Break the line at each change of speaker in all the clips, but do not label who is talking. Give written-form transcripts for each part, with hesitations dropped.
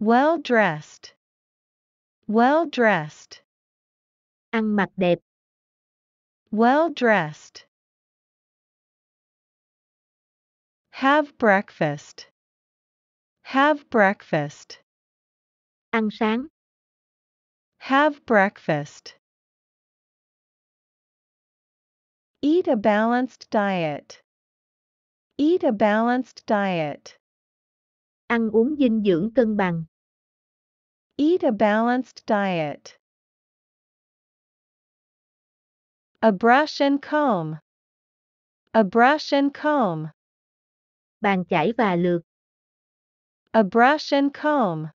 Well dressed. Well dressed.
Ăn mặc đẹp.
Well dressed. Have breakfast. Have breakfast.
Ăn sáng.
Have breakfast. Eat a balanced diet. Eat a balanced diet.
Ăn uống dinh dưỡng cân bằng.
Eat a balanced diet. A brush and comb. A brush and comb.
Bàn chải và lược.
A brush and comb.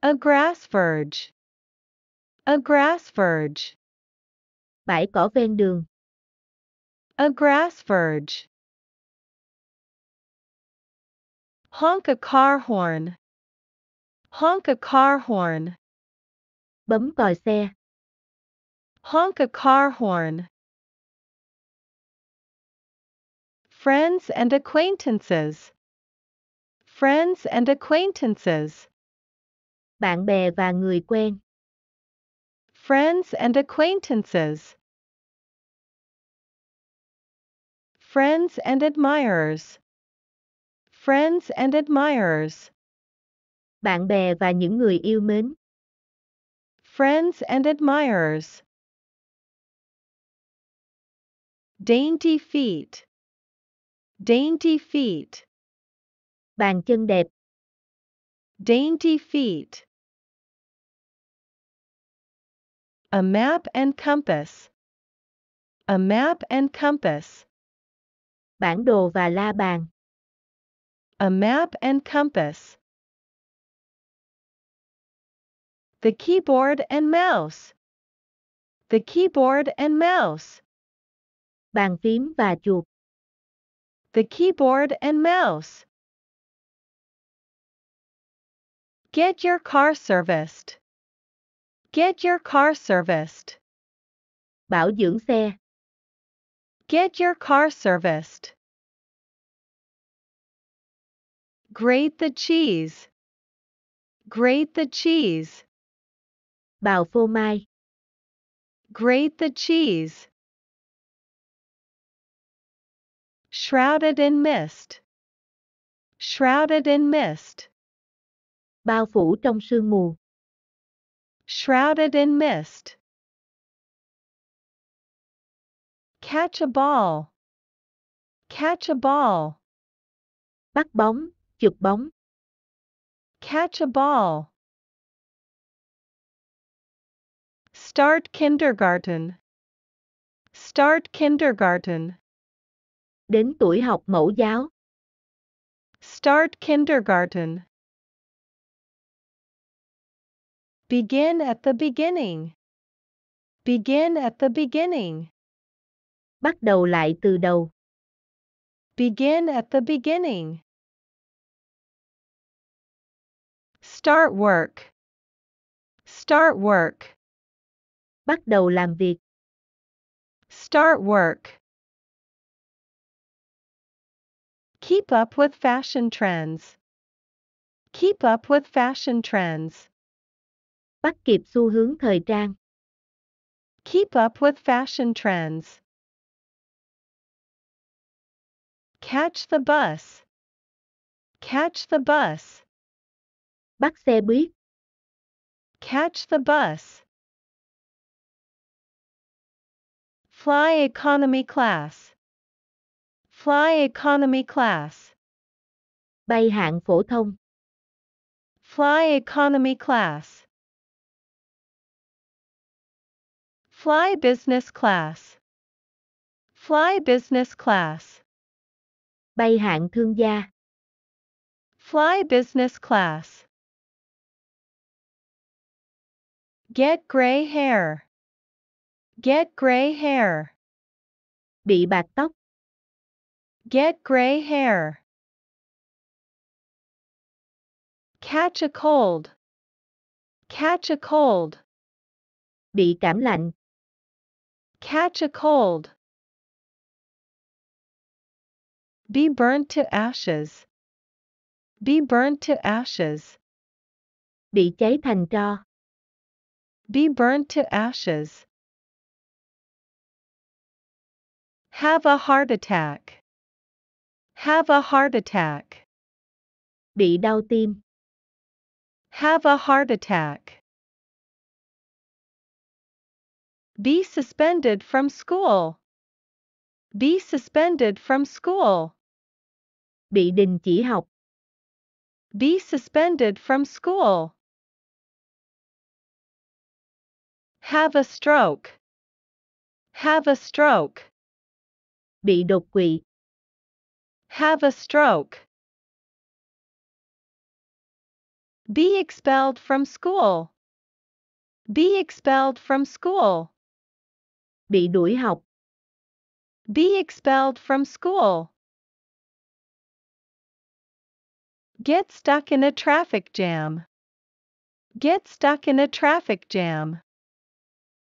A grass verge. A grass verge.
Bãi cỏ ven đường.
A grass verge. Honk a car horn. Honk a car horn.
Bấm còi xe.
Honk a car horn. Friends and acquaintances. Friends and acquaintances.
Bạn bè và người quen.
Friends and acquaintances. Friends and admirers. Friends and admirers.
Bạn bè và những người yêu mến.
Friends and admirers. Dainty feet. Dainty feet.
Bàn chân đẹp.
Dainty feet. A map and compass. A map and compass.
Bản đồ và la bàn.
A map and compass. The keyboard and mouse. The keyboard and mouse.
Bàn phím và chuột.
The keyboard and mouse. Get your car serviced. Get your car serviced.
Bảo dưỡng xe.
Get your car serviced. Grate the cheese. Grate the cheese.
Bào phô mai.
Grate the cheese. Shrouded in mist. Shrouded in mist.
Bao phủ trong sương mù.
Shrouded in mist. Catch a ball. Catch a ball.
Bắt bóng, chụp bóng.
Catch a ball. Start kindergarten. Start kindergarten.
Đến tuổi học mẫu giáo.
Start kindergarten. Begin at the beginning. Begin at the beginning.
Bắt đầu lại từ đầu.
Begin at the beginning. Start work. Start work.
Bắt đầu làm việc.
Start work. Keep up with fashion trends. Keep up with fashion trends.
Bắt kịp xu hướng thời trang.
Keep up with fashion trends. Catch the bus. Catch the bus.
Bắt xe buýt.
Catch the bus. Fly economy class. Fly economy class.
Bay hạng phổ thông.
Fly economy class. Fly business class. Fly business class.
Bay hạng thương gia.
Fly business class. Get gray hair. Get gray hair.
Bị bạc tóc.
Get gray hair. Catch a cold. Catch a cold.
Bị cảm lạnh.
Catch a cold. Be burnt to ashes. Be burnt to ashes.
Bị cháy thành tro.
Be burnt to ashes. Have a heart attack. Have a heart attack.
Bị đau tim.
Have a heart attack. Be suspended from school. Be suspended from school.
Bị đình chỉ học.
Be suspended from school. Have a stroke. Have a stroke.
Bị đột quỵ.
Have a stroke. Be expelled from school. Be expelled from school.
Bị đuổi học.
Be expelled from school. Get stuck in a traffic jam. Get stuck in a traffic jam.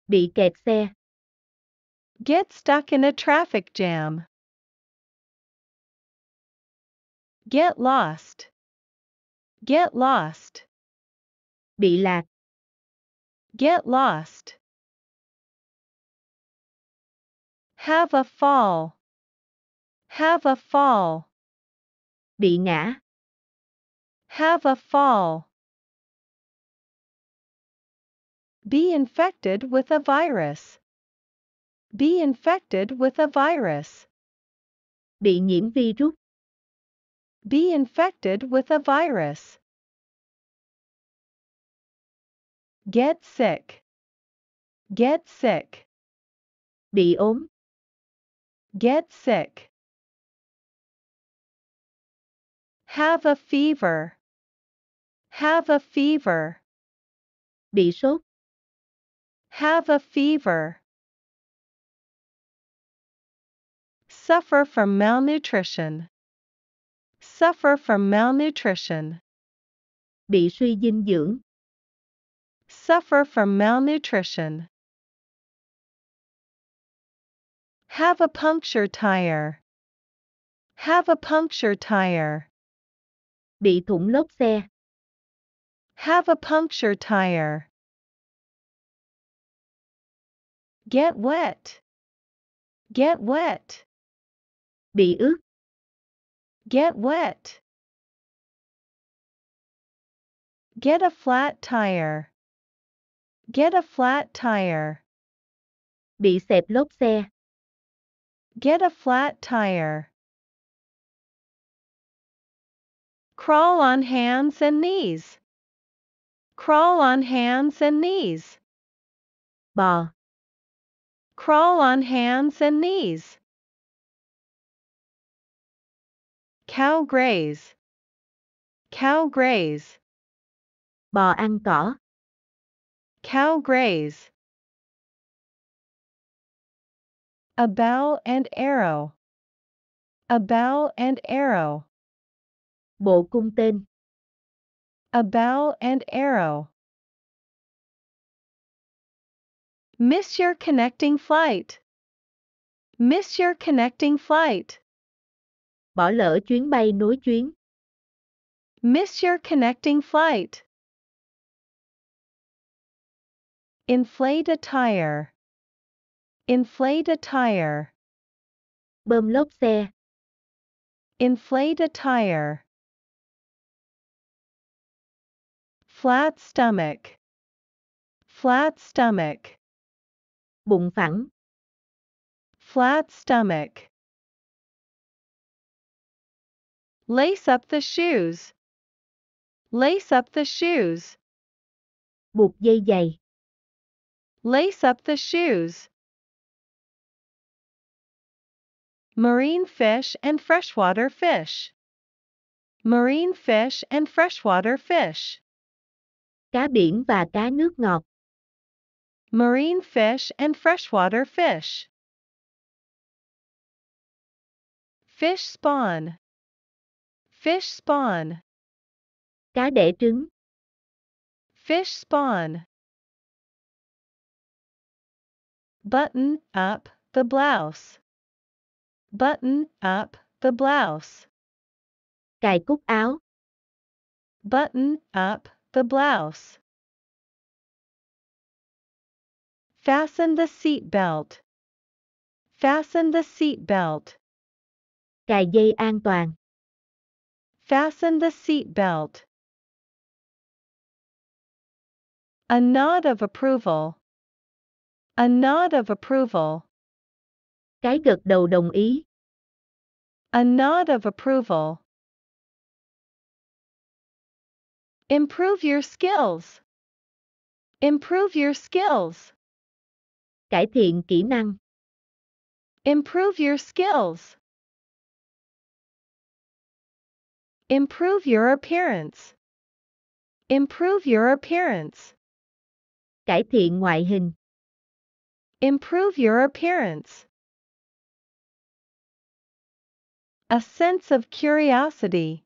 Bị kẹt xe.
Get stuck in a traffic jam. Get lost. Get lost.
Bị lạc.
Get lost. Have a fall. Have a fall.
Bị ngã.
Have a fall. Be infected with a virus. Be infected with a virus.
Bị nhiễm virus.
Be infected with a virus. Get sick. Get sick.
Bị ốm.
Get sick. Have a fever. Have a fever.
Bị sốt.
Have a fever. Suffer from malnutrition. Suffer from malnutrition.
Bị suy dinh dưỡng.
Suffer from malnutrition. Have a punctured tire. Have a punctured tire.
Bị thủng lốp xe.
Have a punctured tire. Get wet. Get wet.
Bị ướt.
Get wet. Get a flat tire. Get a flat tire.
Bị xẹp lốp xe.
Get a flat tire. Crawl on hands and knees. Crawl on hands and knees.
Bò.
Crawl on hands and knees. Cow graze. Cow graze.
Bò ăn cỏ.
Cow graze. A bow and arrow. A bow and arrow.
Bộ cung tên.
A bow and arrow. Miss your connecting flight. Miss your connecting flight.
Bỏ lỡ chuyến bay nối chuyến.
Miss your connecting flight. Inflate a tire. Inflate a tire.
Bơm lốp xe.
Inflate a tire. Flat stomach. Flat stomach.
Bụng phẳng.
Flat stomach. Lace up the shoes. Lace up the shoes.
Buộc dây giày.
Lace up the shoes. Marine fish and freshwater fish. Marine fish and freshwater fish.
Cá biển và cá nước ngọt.
Marine fish and freshwater fish. Fish spawn. Fish spawn.
Cá đẻ trứng.
Fish spawn. Button up the blouse. Button up the blouse.
Cài cúc áo.
Button up the blouse. Fasten the seat belt. Fasten the seat belt.
Cài dây an toàn.
Fasten the seat belt. A nod of approval. A nod of approval.
Cái gật đầu đồng ý.
A nod of approval. Improve your skills. Improve your skills.
Cải thiện kỹ năng.
Improve your skills. Improve your appearance. Improve your appearance.
Cải thiện ngoại hình.
Improve your appearance. A sense of curiosity.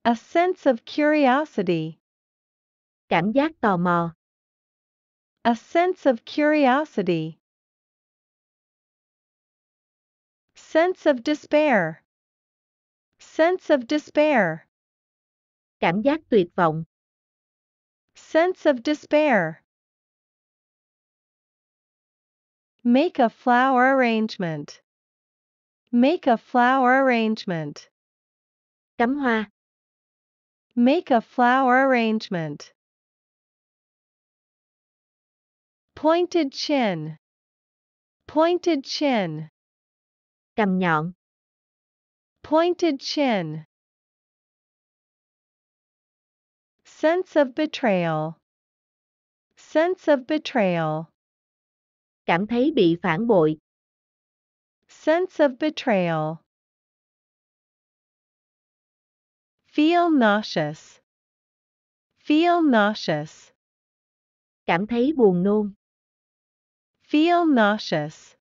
A sense of curiosity.
Cảm giác tò mò.
A sense of curiosity. Sense of despair. Sense of despair.
Cảm giác tuyệt vọng.
Sense of despair. Make a flower arrangement. Make a flower arrangement.
Cắm hoa.
Make a flower arrangement. Pointed chin. Pointed chin.
Cằm nhọn.
Pointed chin. Sense of betrayal. Sense of betrayal.
Cảm thấy bị phản bội.
Sense of betrayal. Feel nauseous. Feel nauseous.
Cảm thấy buồn nôn.
Feel nauseous.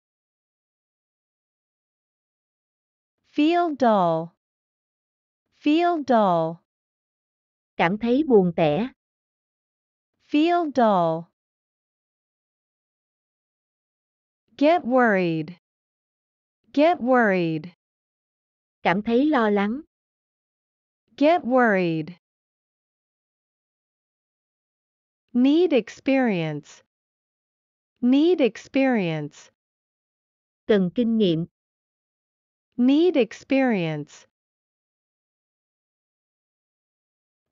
Feel dull. Feel dull.
Cảm thấy buồn tẻ.
Feel dull. Get worried. Get worried.
Cảm thấy lo lắng.
Get worried. Need experience. Need experience.
Cần kinh nghiệm.
Need experience.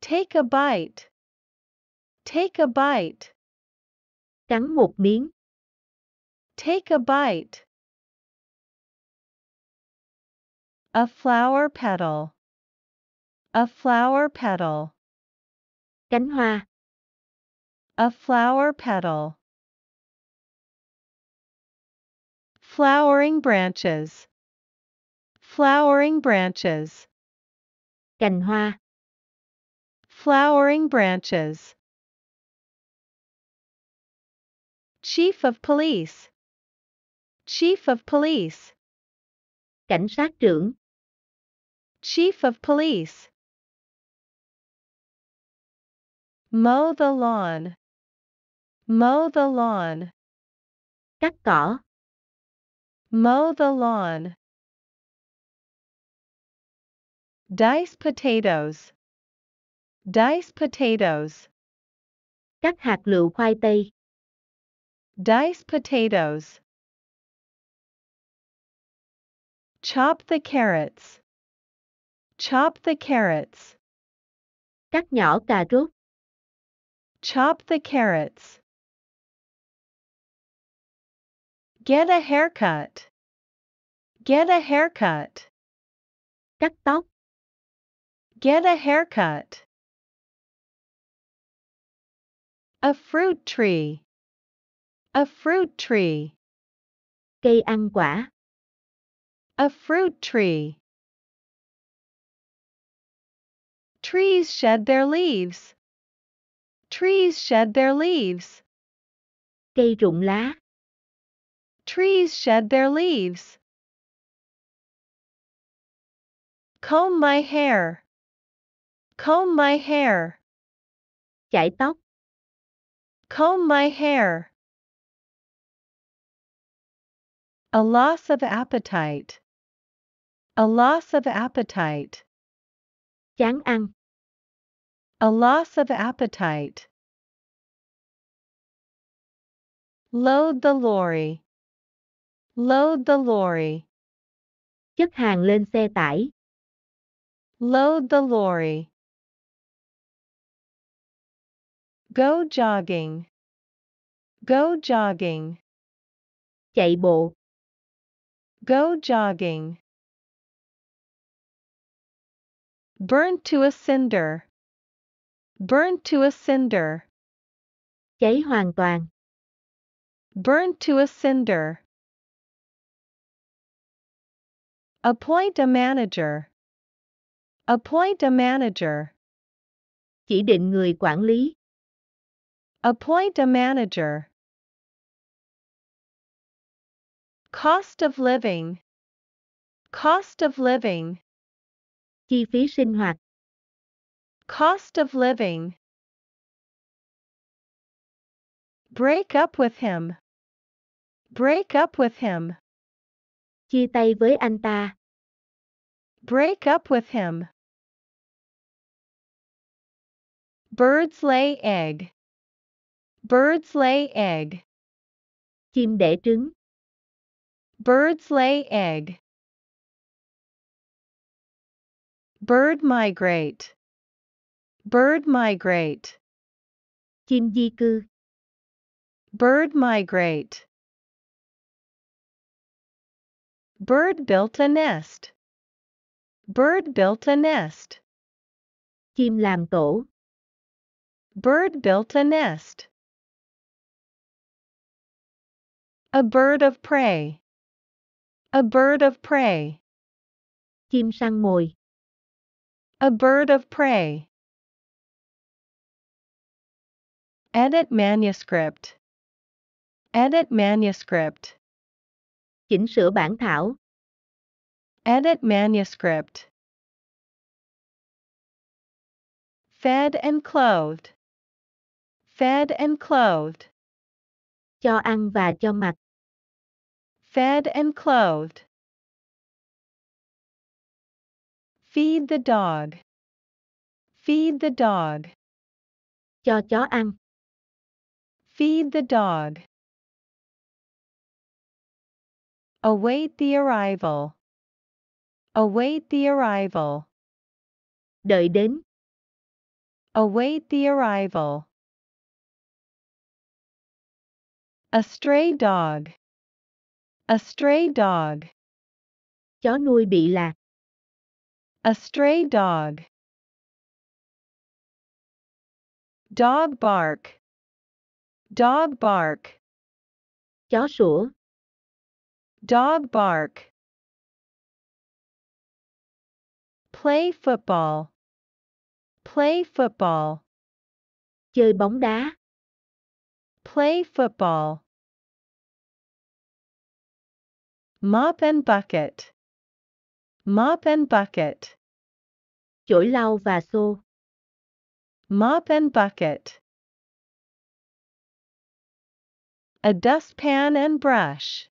Take a bite. Take a bite.
Cắn một miếng.
Take a bite. A flower petal. A flower petal.
Cánh hoa.
A flower petal. Flowering branches. Flowering branches.
Cành hoa.
Flowering branches. Chief of police. Chief of police.
Cảnh sát trưởng.
Chief of police. Mow the lawn. Mow the lawn.
Cắt cỏ.
Mow the lawn. Dice potatoes. Dice potatoes.
Cắt hạt lựu khoai tây.
Dice potatoes. Chop the carrots. Chop the carrots.
Cắt nhỏ cà rốt.
Chop the carrots. Get a haircut. Get a haircut.
Cắt tóc.
Get a haircut. A fruit tree. A fruit tree.
Cây ăn quả.
A fruit tree. Trees shed their leaves. Trees shed their leaves.
Cây rụng lá.
Trees shed their leaves. Comb my hair. Comb my hair.
Chải tóc.
Comb my hair. A loss of appetite. A loss of appetite.
Chán ăn.
A loss of appetite. Load the lorry. Load the lorry.
Chất hàng lên xe tải.
Load the lorry. Go jogging. Go jogging.
Chạy bộ.
Go jogging. Burn to a cinder. Burn to a cinder.
Cháy hoàn toàn.
Burn to a cinder. Appoint a manager. Appoint a manager.
Chỉ định người quản lý.
Appoint a manager. Cost of living. Cost of living.
Chi phí sinh hoạt.
Cost of living. Break up with him. Break up with him.
Chia tay với anh ta.
Break up with him. Birds lay egg. Birds lay egg.
Chim đẻ trứng.
Birds lay egg. Bird migrate. Bird migrate.
Chim di cư.
Bird migrate. Bird built a nest. Bird built a nest.
Chim làm tổ.
Bird built a nest. A bird of prey. A bird of prey.
Chim săn mồi.
A bird of prey. Edit manuscript. Edit manuscript.
Chỉnh sửa bản thảo.
Edit manuscript. Fed and clothed. Fed and clothed.
Cho ăn và cho mặc.
Fed and clothed. Feed the dog. Feed the dog.
Cho chó ăn.
Feed the dog. Await the arrival. Await the arrival.
Đợi đến.
Await the arrival. A stray dog. A stray dog.
Chó nuôi bị lạc.
A stray dog. Dog bark. Dog bark.
Chó sủa.
Dog bark. Play football. Play football.
Chơi bóng đá.
Play football. Mop and bucket. Mop and bucket.
Chổi lau và xô.
Mop and bucket. A dustpan and brush.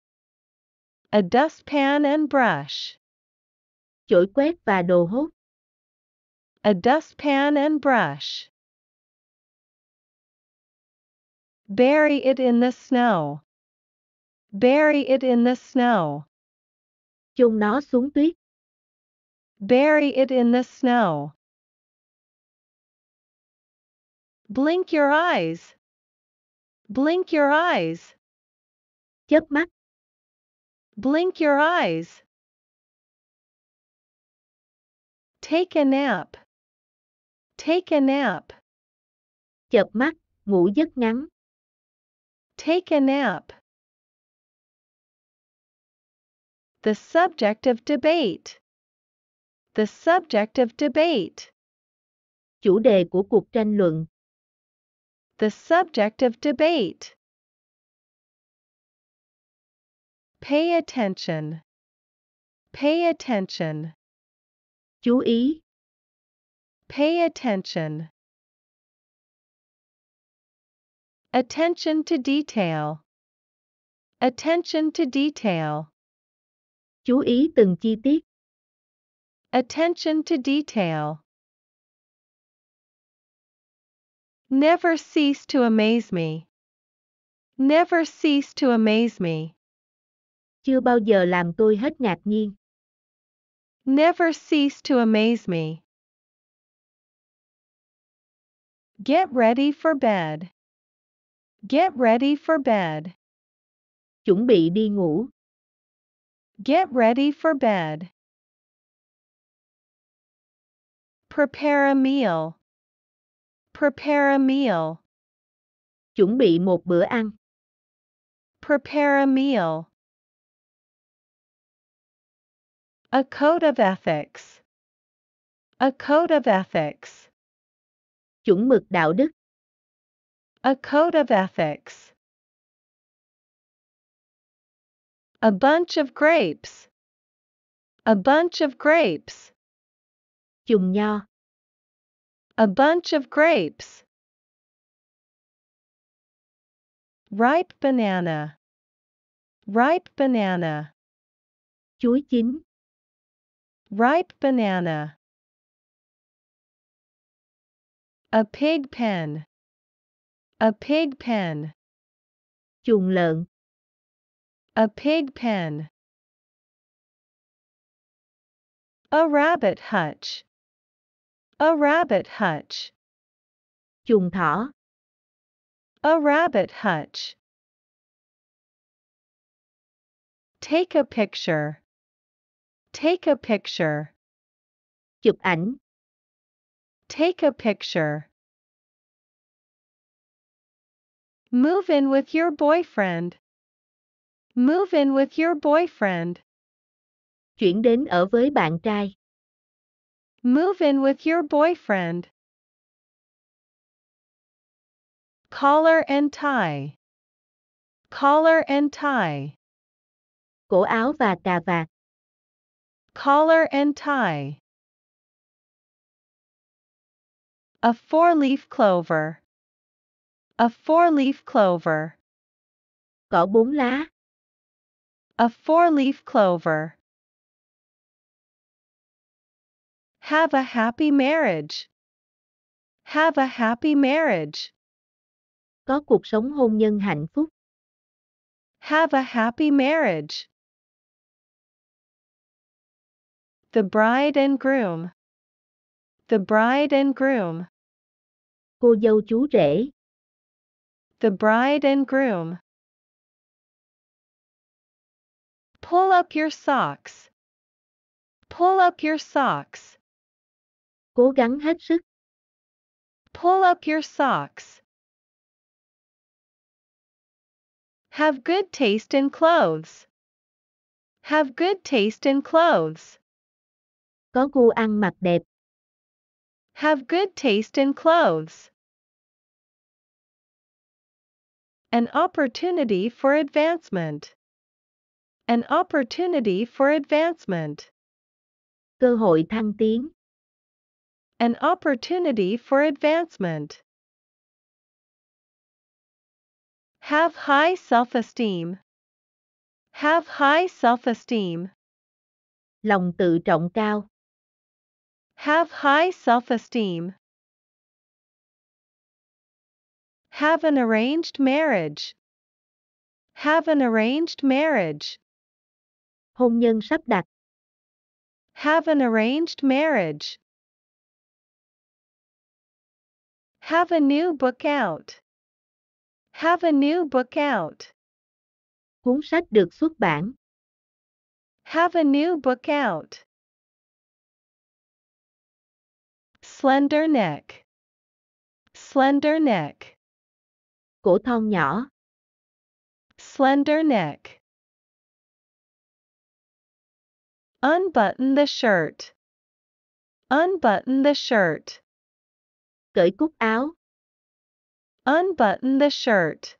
A dustpan and brush.
Chổi quét và đồ hốt.
A dustpan and brush. Bury it in the snow. Bury it in the snow.
Chôn nó xuống tuyết.
Bury it in the snow. Blink your eyes. Blink your eyes.
Chớp mắt.
Blink your eyes. Take a nap. Take a nap.
Chợp mắt, ngủ giấc ngắn.
Take a nap. The subject of debate. The subject of debate.
Chủ đề của cuộc tranh luận.
The subject of debate. Pay attention. Pay attention.
Chú ý.
Pay attention. Attention to detail. Attention to detail.
Chú ý từng chi tiết.
Attention to detail. Never cease to amaze me. Never cease to amaze me.
Chưa bao giờ làm tôi hết ngạc nhiên.
Never cease to amaze me. Get ready for bed. Get ready for bed.
Chuẩn bị đi ngủ.
Get ready for bed. Prepare a meal. Prepare a meal.
Chuẩn bị một bữa ăn.
Prepare a meal. A code of ethics. A code of ethics.
Chuẩn mực đạo đức.
A code of ethics. A bunch of grapes. A bunch of grapes.
Chùm nho.
A bunch of grapes. Ripe banana. Ripe banana.
Chuối chín.
Ripe banana. A pig pen. A pig pen.
Chuồng lợn.
A pig pen. A rabbit hutch. A rabbit hutch.
Chuồng thỏ.
A rabbit hutch. Take a picture. Take a picture.
Chụp ảnh.
Take a picture. Move in with your boyfriend. Move in with your boyfriend.
Chuyển đến ở với bạn trai.
Move in with your boyfriend. Collar and tie. Collar and tie.
Cổ áo và cà vạt.
Collar and tie. A four-leaf clover. A four-leaf clover.
Cỏ 4 lá.
A four-leaf clover. Have a happy marriage. Have a happy marriage.
Có cuộc sống hôn nhân hạnh phúc.
Have a happy marriage. The bride and groom. The bride and groom.
Cô dâu chú rể.
The bride and groom. Pull up your socks. Pull up your socks.
Cố gắng hết sức.
Pull up your socks. Have good taste in clothes. Have good taste in clothes.
Có gu ăn mặc đẹp.
Have good taste in clothes. An opportunity for advancement. An opportunity for advancement.
Cơ hội thăng tiến.
An opportunity for advancement. Have high self-esteem. Have high self-esteem.
Lòng tự trọng cao.
Have high self-esteem. Have an arranged marriage. Have an arranged marriage.
Hôn nhân sắp đặt.
Have an arranged marriage. Have a new book out. Have a new book out.
Cuốn sách được xuất bản.
Have a new book out. Slender neck. Slender neck.
Cổ thon nhỏ.
Slender neck. Unbutton the shirt. Unbutton the shirt.
Cởi cúc áo.
Unbutton the shirt.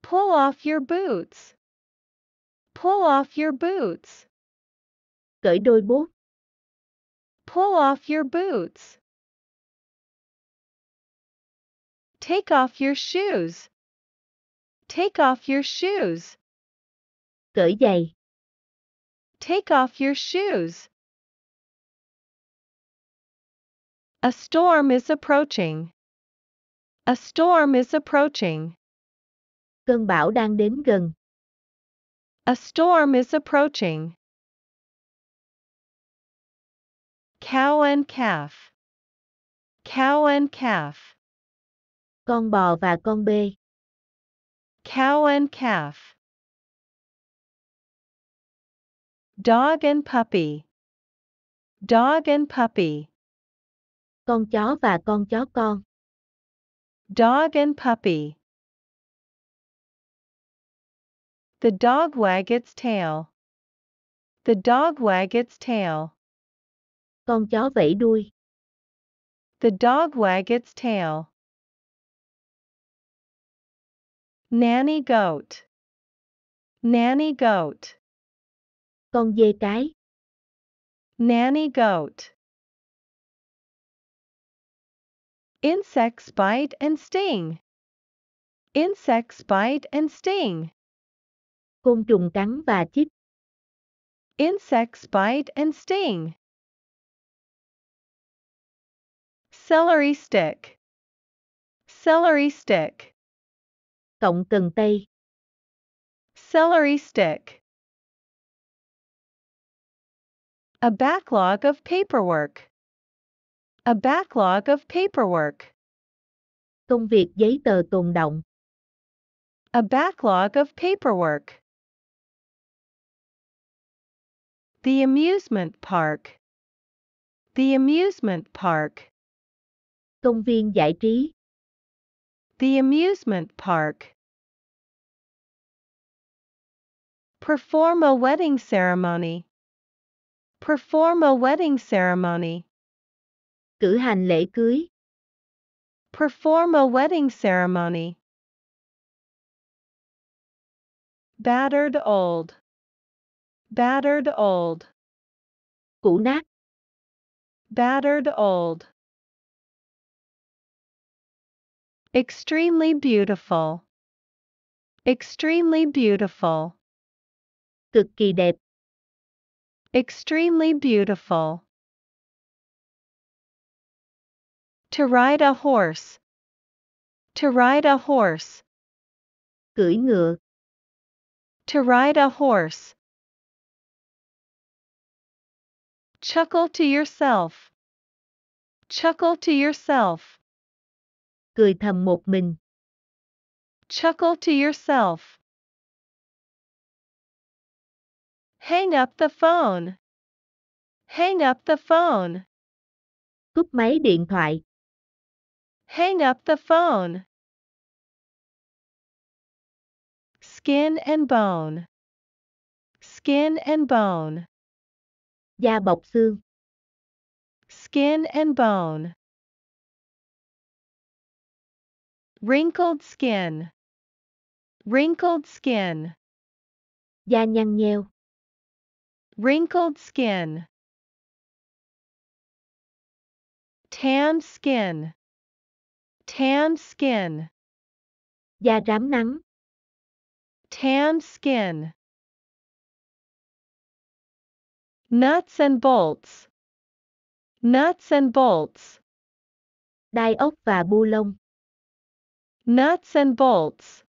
Pull off your boots. Pull off your boots.
Cởi đôi bốt.
Pull off your boots. Take off your shoes. Take off your shoes.
Cởi giày.
Take off your shoes. A storm is approaching. A storm is approaching.
Cơn bão đang đến gần.
A storm is approaching. Cow and calf. Cow and calf.
Con bò và con bê.
Cow and calf. Dog and puppy. Dog and puppy.
Con chó và con chó con.
Dog and puppy. The dog wagged its tail. The dog wagged its tail.
Con chó vẫy đuôi.
The dog wagged its tail. Nanny goat. Nanny goat.
Con dê cái.
Nanny goat. Insects bite and sting. Insects bite and sting.
Côn trùng cắn và chích.
Insects bite and sting. Celery stick. Celery stick.
Cọng cần tây.
Celery stick. A backlog of paperwork. A backlog of paperwork.
Công việc giấy tờ tồn đọng.
A backlog of paperwork. The amusement park. The amusement park.
Công viên giải trí.
The amusement park. Perform a wedding ceremony. Perform a wedding ceremony.
Cử hành lễ cưới.
Perform a wedding ceremony. Battered old. Battered old.
Cũ nát.
Battered old. Extremely beautiful. Extremely beautiful.
Cực kỳ đẹp.
Extremely beautiful. To ride a horse. To ride a horse.
Cưỡi ngựa.
To ride a horse. Chuckle to yourself. Chuckle to yourself.
Cười thầm một mình.
Chuckle to yourself. Hang up the phone. Hang up the phone.
Cúp máy điện thoại.
Hang up the phone. Skin and bone. Skin and bone.
Da bọc xương.
Skin and bone. Wrinkled skin. Wrinkled skin.
Da nhăn nheo.
Wrinkled skin. Tanned skin. Tanned skin.
Da rám nắng.
Tanned skin. Nuts and bolts. Nuts and bolts.
Đai ốc và bu lông.
Nuts and bolts.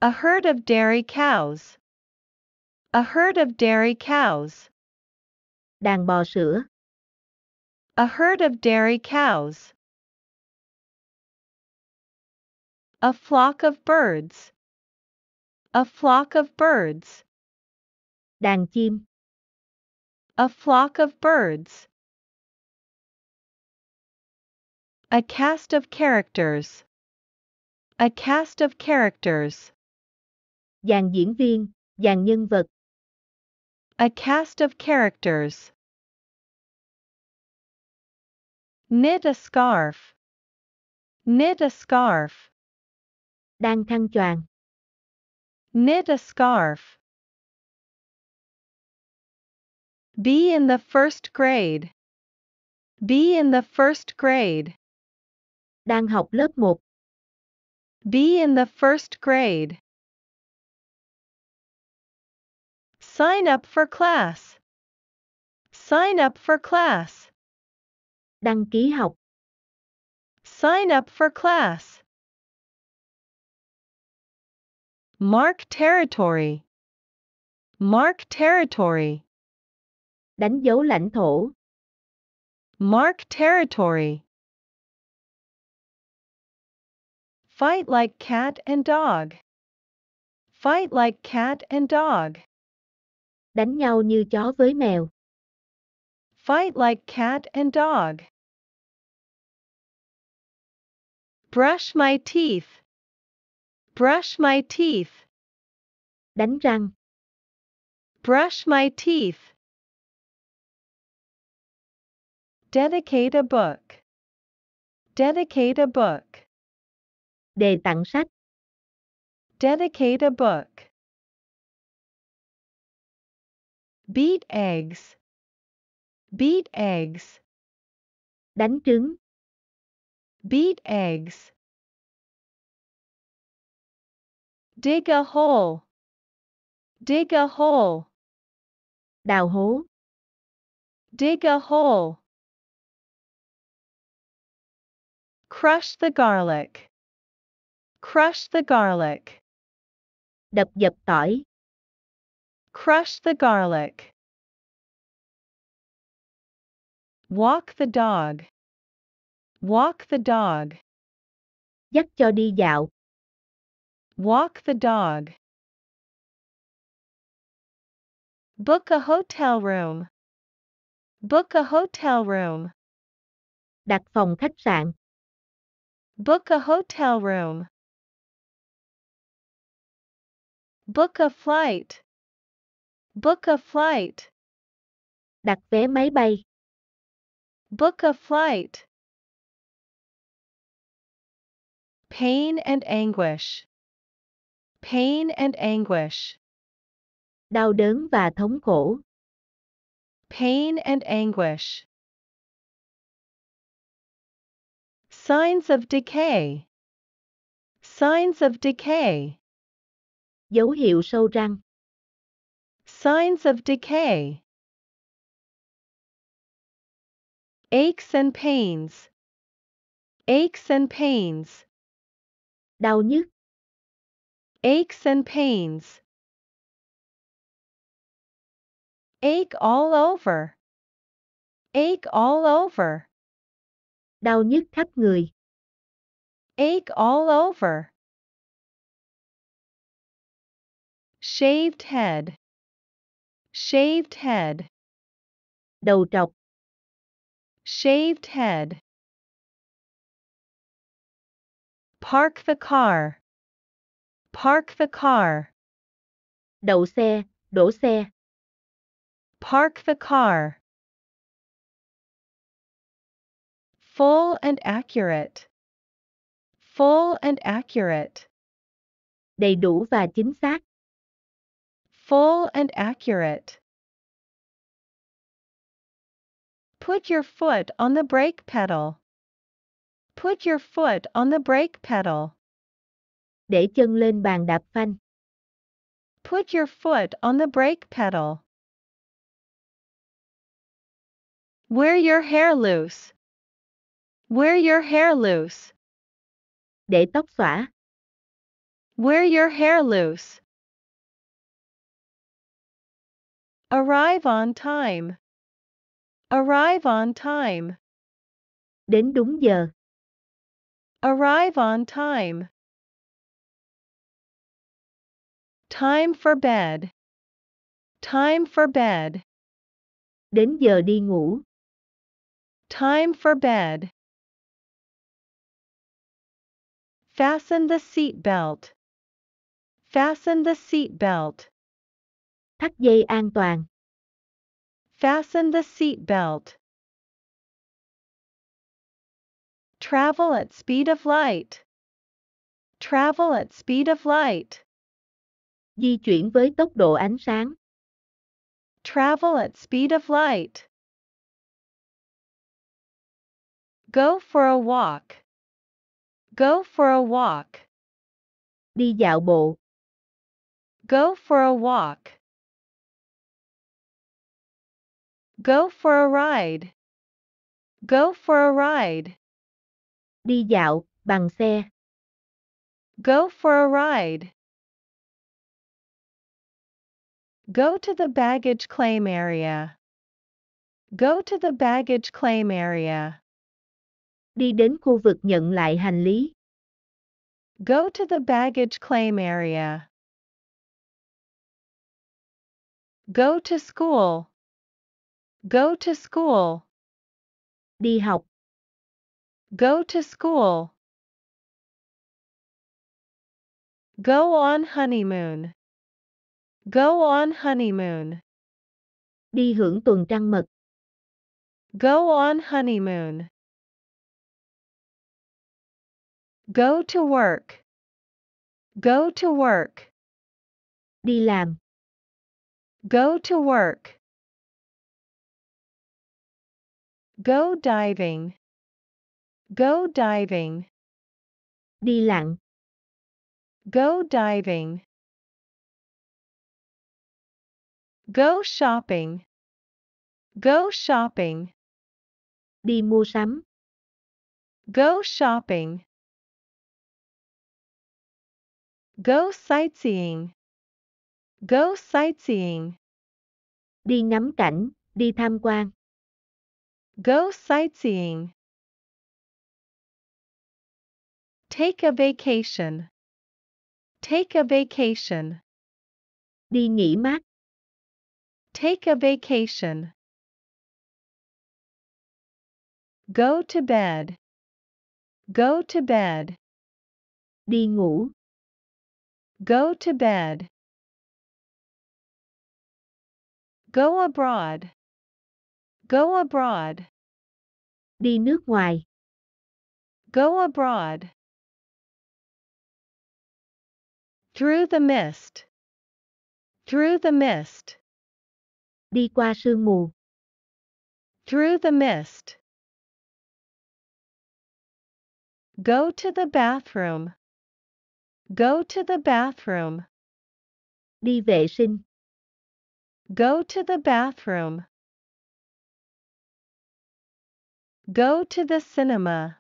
A herd of dairy cows. A herd of dairy cows.
Đàn bò sữa.
A herd of dairy cows. A flock of birds. A flock of birds.
Đàn chim.
A flock of birds. A cast of characters. A cast of characters.
Dàn diễn viên, dàn nhân vật.
A cast of characters. Knit a scarf. Knit a scarf.
Đang khăn choàng.
Knit a scarf. Be in the first grade. Be in the first grade.
Đang học lớp 1.
Be in the first grade. Sign up for class. Sign up for class.
Đăng ký học.
Sign up for class. Mark territory. Mark territory.
Đánh dấu lãnh thổ.
Mark territory. Fight like cat and dog. Fight like cat and dog.
Đánh nhau như chó với mèo.
Fight like cat and dog. Brush my teeth. Brush my teeth.
Đánh răng.
Brush my teeth. Dedicate a book. Dedicate a book.
Đề tặng sách.
Dedicate a book. Beat eggs. Beat eggs.
Đánh trứng.
Beat eggs. Dig a hole. Dig a hole.
Đào hố.
Dig a hole. Crush the garlic. Crush the garlic.
Đập dập tỏi.
Crush the garlic. Walk the dog. Walk the dog.
Dắt cho đi dạo.
Walk the dog. Book a hotel room. Book a hotel room.
Đặt phòng khách sạn.
Book a hotel room. Book a flight. Book a flight.
Đặt vé máy bay.
Book a flight. Pain and anguish. Pain and anguish.
Đau đớn và thống khổ.
Pain and anguish. Signs of decay. Signs of decay.
Dấu hiệu sâu răng.
Signs of decay. Aches and pains. Aches and pains.
Đau nhức.
Aches and pains. Ache all over. Ache all over.
Đau nhức khắp người.
Ache all over. Shaved head. Shaved head.
Đầu trọc.
Shaved head. Park the car. Park the car.
Đậu xe, đổ xe.
Park the car. Full and accurate. Full and accurate.
Đầy đủ và chính xác.
Full and accurate. Put your foot on the brake pedal. Put your foot on the brake pedal.
Để chân lên bàn đạp phanh.
Put your foot on the brake pedal. Wear your hair loose. Wear your hair loose.
Để tóc xõa.
Wear your hair loose. Arrive on time. Arrive on time.
Đến đúng giờ.
Arrive on time. Time for bed. Time for bed.
Đến giờ đi ngủ.
Time for bed. Fasten the seat belt. Fasten the seat belt.
Thắt dây an toàn.
Fasten the seat belt. Travel at speed of light. Travel at speed of light.
Di chuyển với tốc độ ánh sáng.
Travel at speed of light. Go for a walk. Go for a walk.
Đi dạo bộ.
Go for a walk. Go for a ride. Go for a ride.
Đi dạo, bằng xe.
Go for a ride. Go to the baggage claim area. Go to the baggage claim area.
Đi đến khu vực nhận lại hành lý.
Go to the baggage claim area. Go to school. Go to school.
Đi học.
Go to school. Go on honeymoon. Go on honeymoon.
Đi hưởng tuần trăng mật.
Go on honeymoon. Go to work. Go to work.
Đi làm.
Go to work. Go diving. Go diving.
Đi lặn.
Go diving. Go shopping. Go shopping.
Đi mua sắm.
Go shopping. Go sightseeing. Go sightseeing.
Đi ngắm cảnh, đi tham quan.
Go sightseeing. Take a vacation. Take a vacation.
Đi nghỉ mát.
Take a vacation. Go to bed. Go to bed.
Đi ngủ.
Go to bed. Go abroad. Go abroad.
Đi nước ngoài.
Go abroad. Through the mist. Through the mist.
Đi qua sương mù.
Through the mist. Go to the bathroom. Go to the bathroom.
Đi vệ sinh.
Go to the bathroom. Go to the cinema.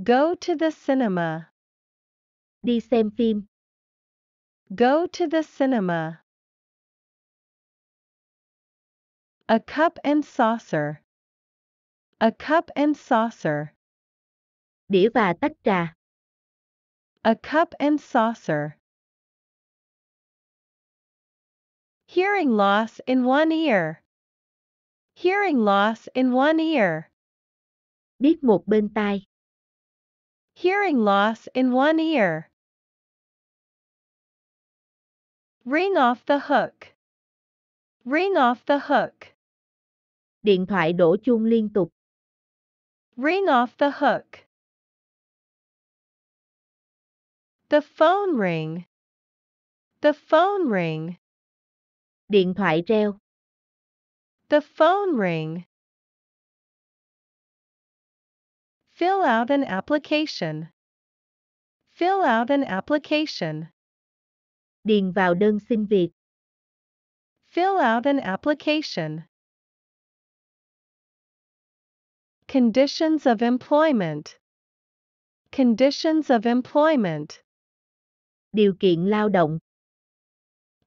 Go to the cinema.
Đi xem phim.
Go to the cinema. A cup and saucer. A cup and saucer.
Đĩa và tách trà.
A cup and saucer. Hearing loss in one ear. Hearing loss in one ear.
Điếc một bên tai.
Hearing loss in one ear. Ring off the hook. Ring off the hook.
Điện thoại đổ chuông liên tục.
Ring off the hook. The phone ring. The phone ring.
Điện thoại reo.
The phone ring. Fill out an application. Fill out an application.
Điền vào đơn xin việc.
Fill out an application. Conditions of employment. Conditions of employment.
Điều kiện lao động.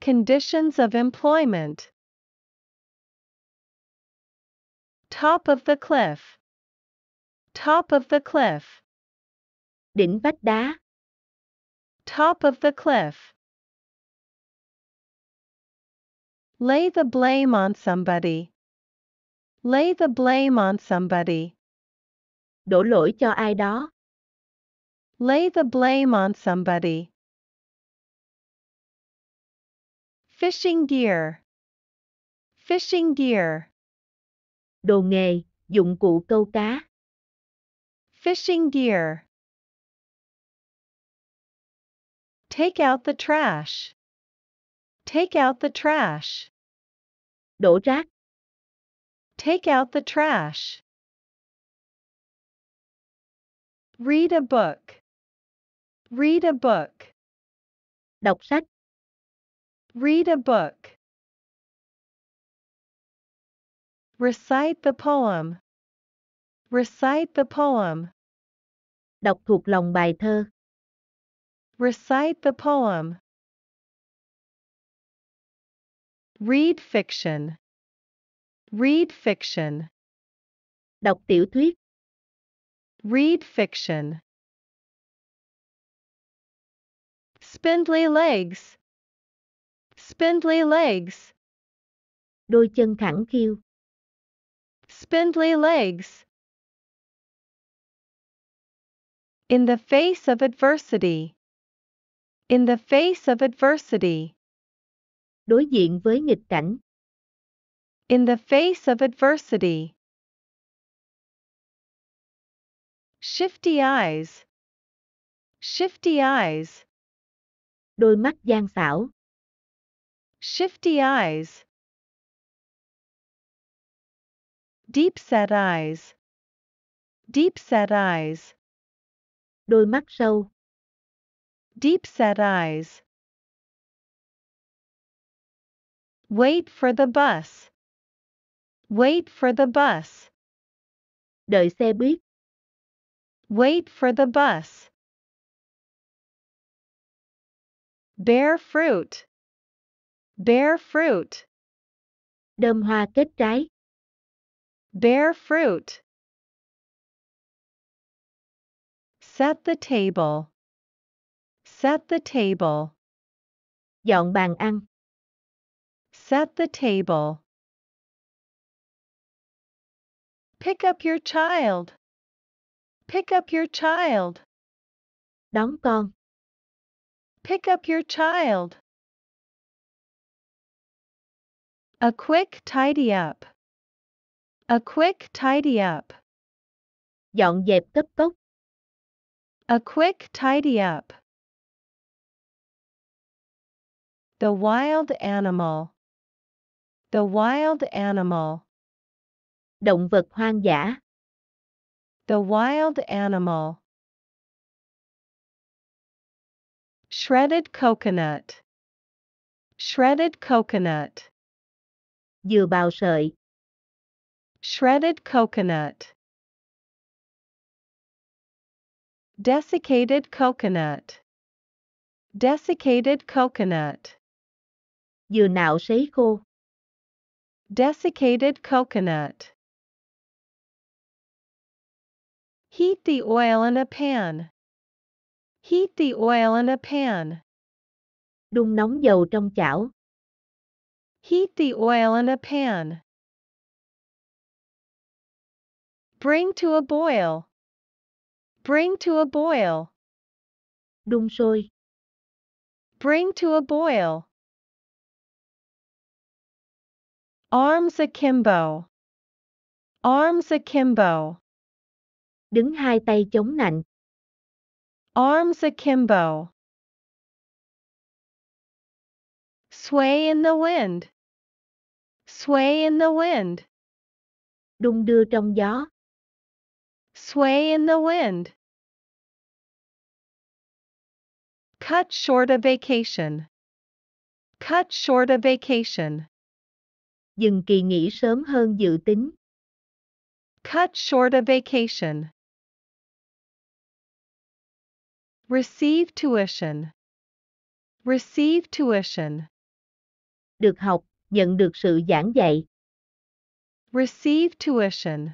Conditions of employment. Top of the cliff. Top of the cliff.
Đỉnh vách đá.
Top of the cliff. Lay the blame on somebody. Lay the blame on somebody.
Đổ lỗi cho ai đó.
Lay the blame on somebody. Fishing gear. Fishing gear.
Đồ nghề, dụng cụ câu cá.
Fishing gear. Take out the trash. Take out the trash.
Đổ rác.
Take out the trash. Read a book. Read a book.
Đọc sách.
Read a book. Recite the poem. Recite the poem.
Đọc thuộc lòng bài thơ.
Recite the poem. Read fiction. Read fiction.
Đọc tiểu thuyết.
Read fiction. Spindly legs. Spindly legs.
Đôi chân khẳng khiu.
Spindly legs. In the face of adversity. In the face of adversity.
Đối diện với nghịch cảnh.
In the face of adversity. Shifty eyes. Shifty eyes.
Đôi mắt gian xảo.
Shifty eyes. Deep set eyes. Deep set eyes.
Đôi mắt sâu.
Deep set eyes. Wait for the bus. Wait for the bus.
Đợi xe buýt.
Wait for the bus. Bear fruit. Bear fruit.
Đơm hoa kết trái.
Bear fruit. Set the table. Set the table.
Dọn bàn ăn.
Set the table. Pick up your child. Pick up your child.
Đón con.
Pick up your child. A quick tidy up. A quick tidy up.
Dọn dẹp cấp tốc.
A quick tidy up. The wild animal. The wild animal.
Động vật hoang dã.
The wild animal. Shredded coconut. Shredded coconut.
Dừa bào sợi.
Shredded coconut. Desiccated coconut. Desiccated coconut.
Dừa nạo sấy khô.
Desiccated coconut. Heat the oil in a pan. Heat the oil in a pan.
Đun nóng dầu trong chảo.
Heat the oil in a pan. Bring to a boil. Bring to a boil.
Đun sôi.
Bring to a boil. Arms akimbo. Arms akimbo.
Đứng hai tay chống nạnh.
Arms akimbo. Sway in the wind. Sway in the wind.
Đung đưa trong gió.
Sway in the wind. Cut short a vacation. Cut short a vacation.
Dừng kỳ nghỉ sớm hơn dự tính.
Cut short a vacation. Receive tuition. Receive tuition.
Được học, nhận được sự giảng dạy.
Receive tuition.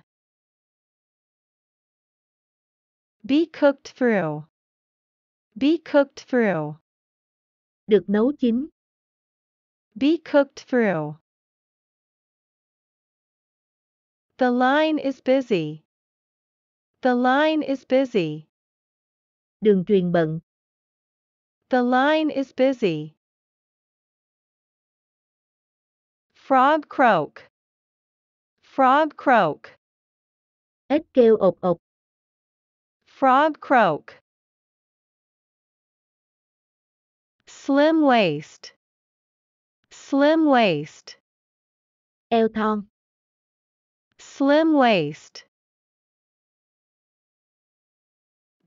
Be cooked through. Be cooked through.
Được nấu chín.
Be cooked through. The line is busy. The line is busy.
Đường truyền bận.
The line is busy. Frog croak. Frog croak.
Ếch kêu ộp ộp.
Frog croak. Slim waist. Slim waist.
Eo thon.
Slim waist.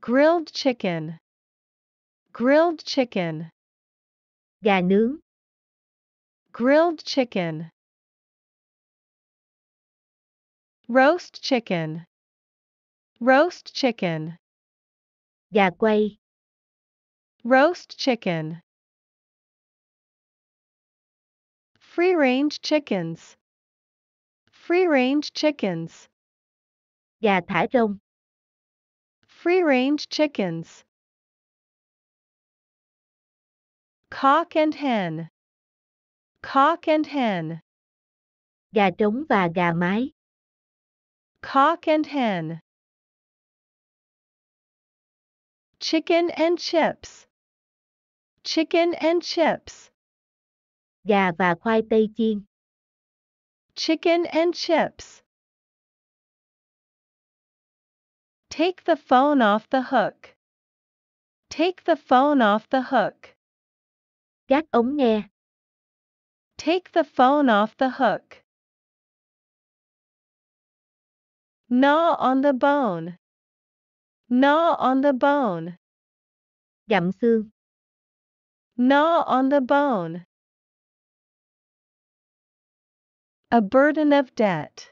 Grilled chicken. Grilled chicken.
Gà nướng.
Grilled chicken. Roast chicken. Roast chicken.
Gà quay.
Roast chicken. Free-range chickens. Free-range chickens.
Gà thả rông.
Free-range chickens. Cock and hen. Cock and hen.
Gà trống và gà mái.
Cock and hen. Chicken and chips. Chicken and chips.
Gà và khoai tây chiên.
Chicken and chips. Take the phone off the hook. Take the phone off the hook.
Gác ống nghe.
Take the phone off the hook. Gnaw on the bone. Gnaw on the bone.
Gặm xương.
Gnaw on the bone. A burden of debt.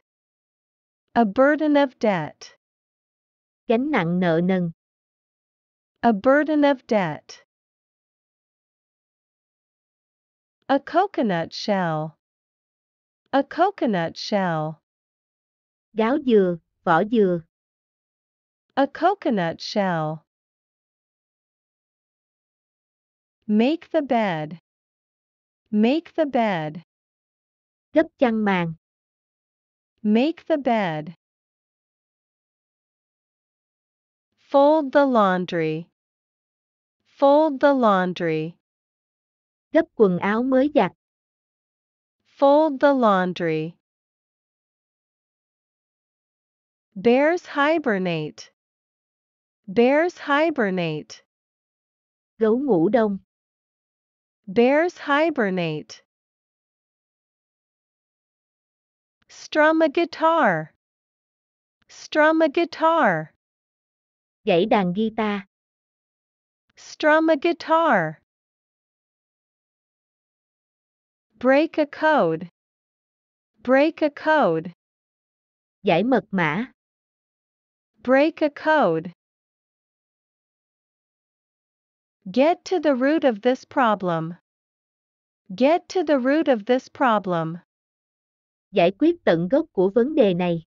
A burden of debt.
Gánh nặng nợ nần.
A burden of debt. A coconut shell. A coconut shell.
Gáo dừa, vỏ dừa.
A coconut shell. Make the bed. Make the bed.
Gấp chăn màn.
Make the bed. Fold the laundry. Fold the laundry.
Gấp quần áo mới giặt.
Fold the laundry. Bears hibernate. Bears hibernate.
Gấu ngủ đông.
Bears hibernate. Strum a guitar. Strum a guitar.
Gảy đàn guitar.
Strum a guitar. Break a code. Break a code.
Giải mật mã.
Break a code. Get to the root of this problem. Get to the root of this problem.
Giải quyết tận gốc của vấn đề này.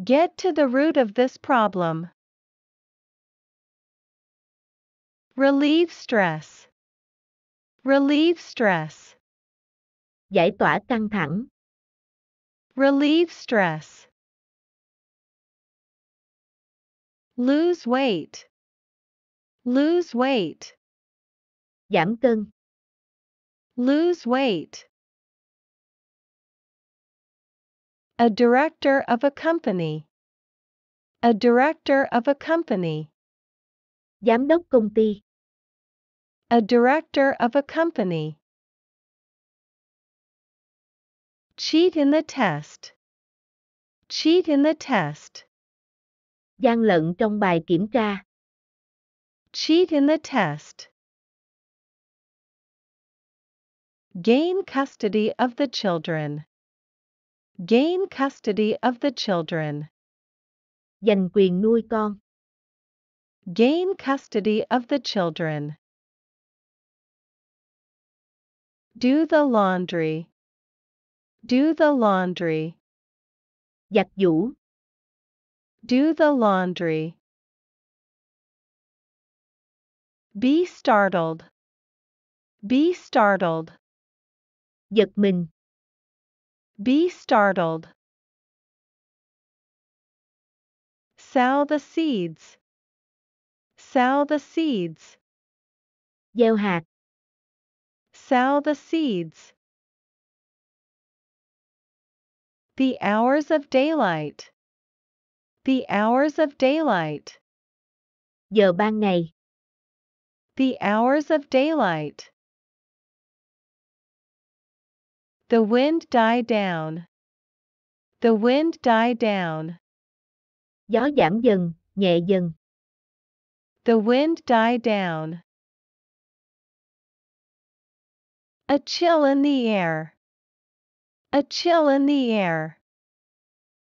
Get to the root of this problem. Relieve stress. Relieve stress.
Giải tỏa căng thẳng.
Relieve stress. Lose weight. Lose weight.
Giảm cân.
Lose weight. A director of a company. A director of a company.
Giám đốc công ty.
A director of a company. Cheat in the test. Cheat in the test.
Gian lận trong bài kiểm tra.
Cheat in the test. Gain custody of the children. Gain custody of the children.
Giành quyền nuôi con.
Gain custody of the children. Do the laundry. Do the laundry.
Giặt giũ.
Do the laundry. Be startled. Be startled.
Giật mình.
Be startled. Sow the seeds. Sow the seeds.
Gieo hạt.
Sow the seeds. The hours of daylight. The hours of daylight.
Giờ ban ngày.
The hours of daylight. The wind die down. The wind die down.
Gió giảm dần, nhẹ dần.
The wind die down. A chill in the air. A chill in the air.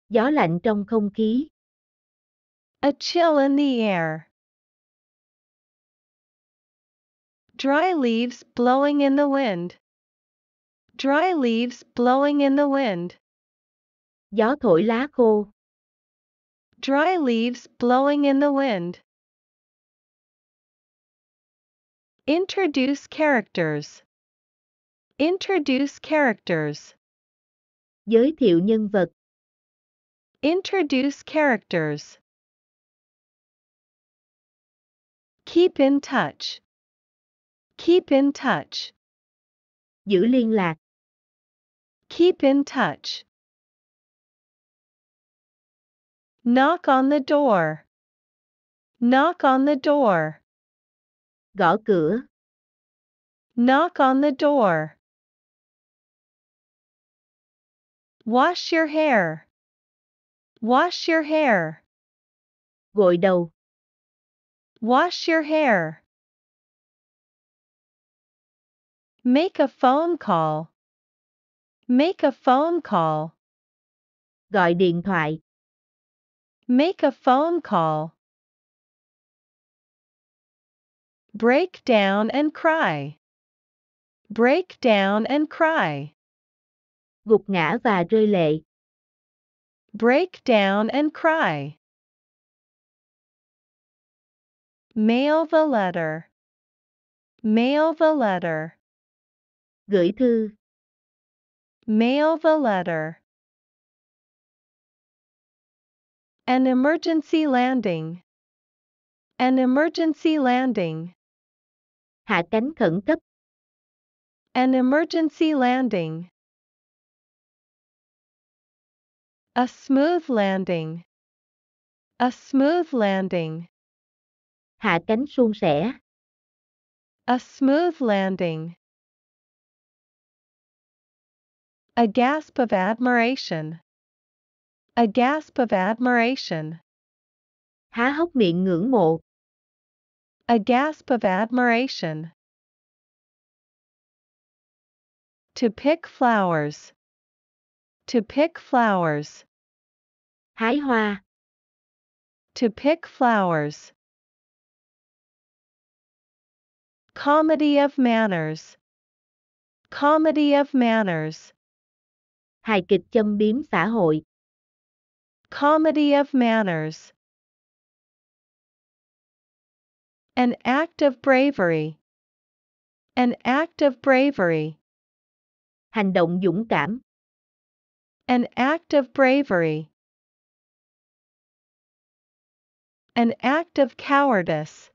Gió lạnh trong không khí.
A chill in the air. Dry leaves blowing in the wind. Dry leaves blowing in the wind.
Gió thổi lá khô.
Dry leaves blowing in the wind. Introduce characters. Introduce characters.
Giới thiệu nhân vật.
Introduce characters. Keep in touch. Keep in touch.
Giữ liên lạc.
Keep in touch. Knock on the door. Knock on the door.
Gõ cửa.
Knock on the door. Wash your hair. Wash your hair.
Gội đầu.
Wash your hair. Make a phone call. Make a phone call.
Gọi điện thoại.
Make a phone call. Break down and cry. Break down and cry.
Gục ngã và rơi lệ.
Break down and cry. Mail the letter. Mail the letter.
Gửi thư.
Mail the letter. An emergency landing. An emergency landing.
Hạ cánh khẩn cấp.
An emergency landing. A smooth landing. A smooth landing.
Hạ cánh suôn sẻ.
A smooth landing. A gasp of admiration. A gasp of admiration.
Há hốc miệng ngưỡng mộ.
A gasp of admiration. To pick flowers. To pick flowers.
Hái hoa.
To pick flowers. Comedy of manners. Comedy of manners.
Hài kịch châm biếm xã hội.
Comedy of manners. An act of bravery. An act of bravery.
Hành động dũng cảm.
An act of bravery. An act of cowardice.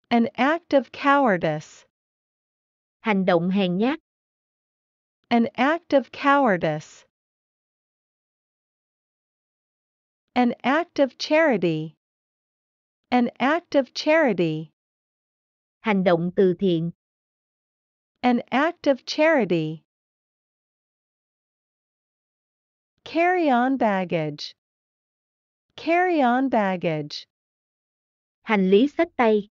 An act of cowardice.
Hành động hèn nhát.
An act of cowardice. An act of charity. An act of charity.
Hành động từ thiện.
An act of charity. Carry on baggage. Carry on baggage.
Hành lý xách tay.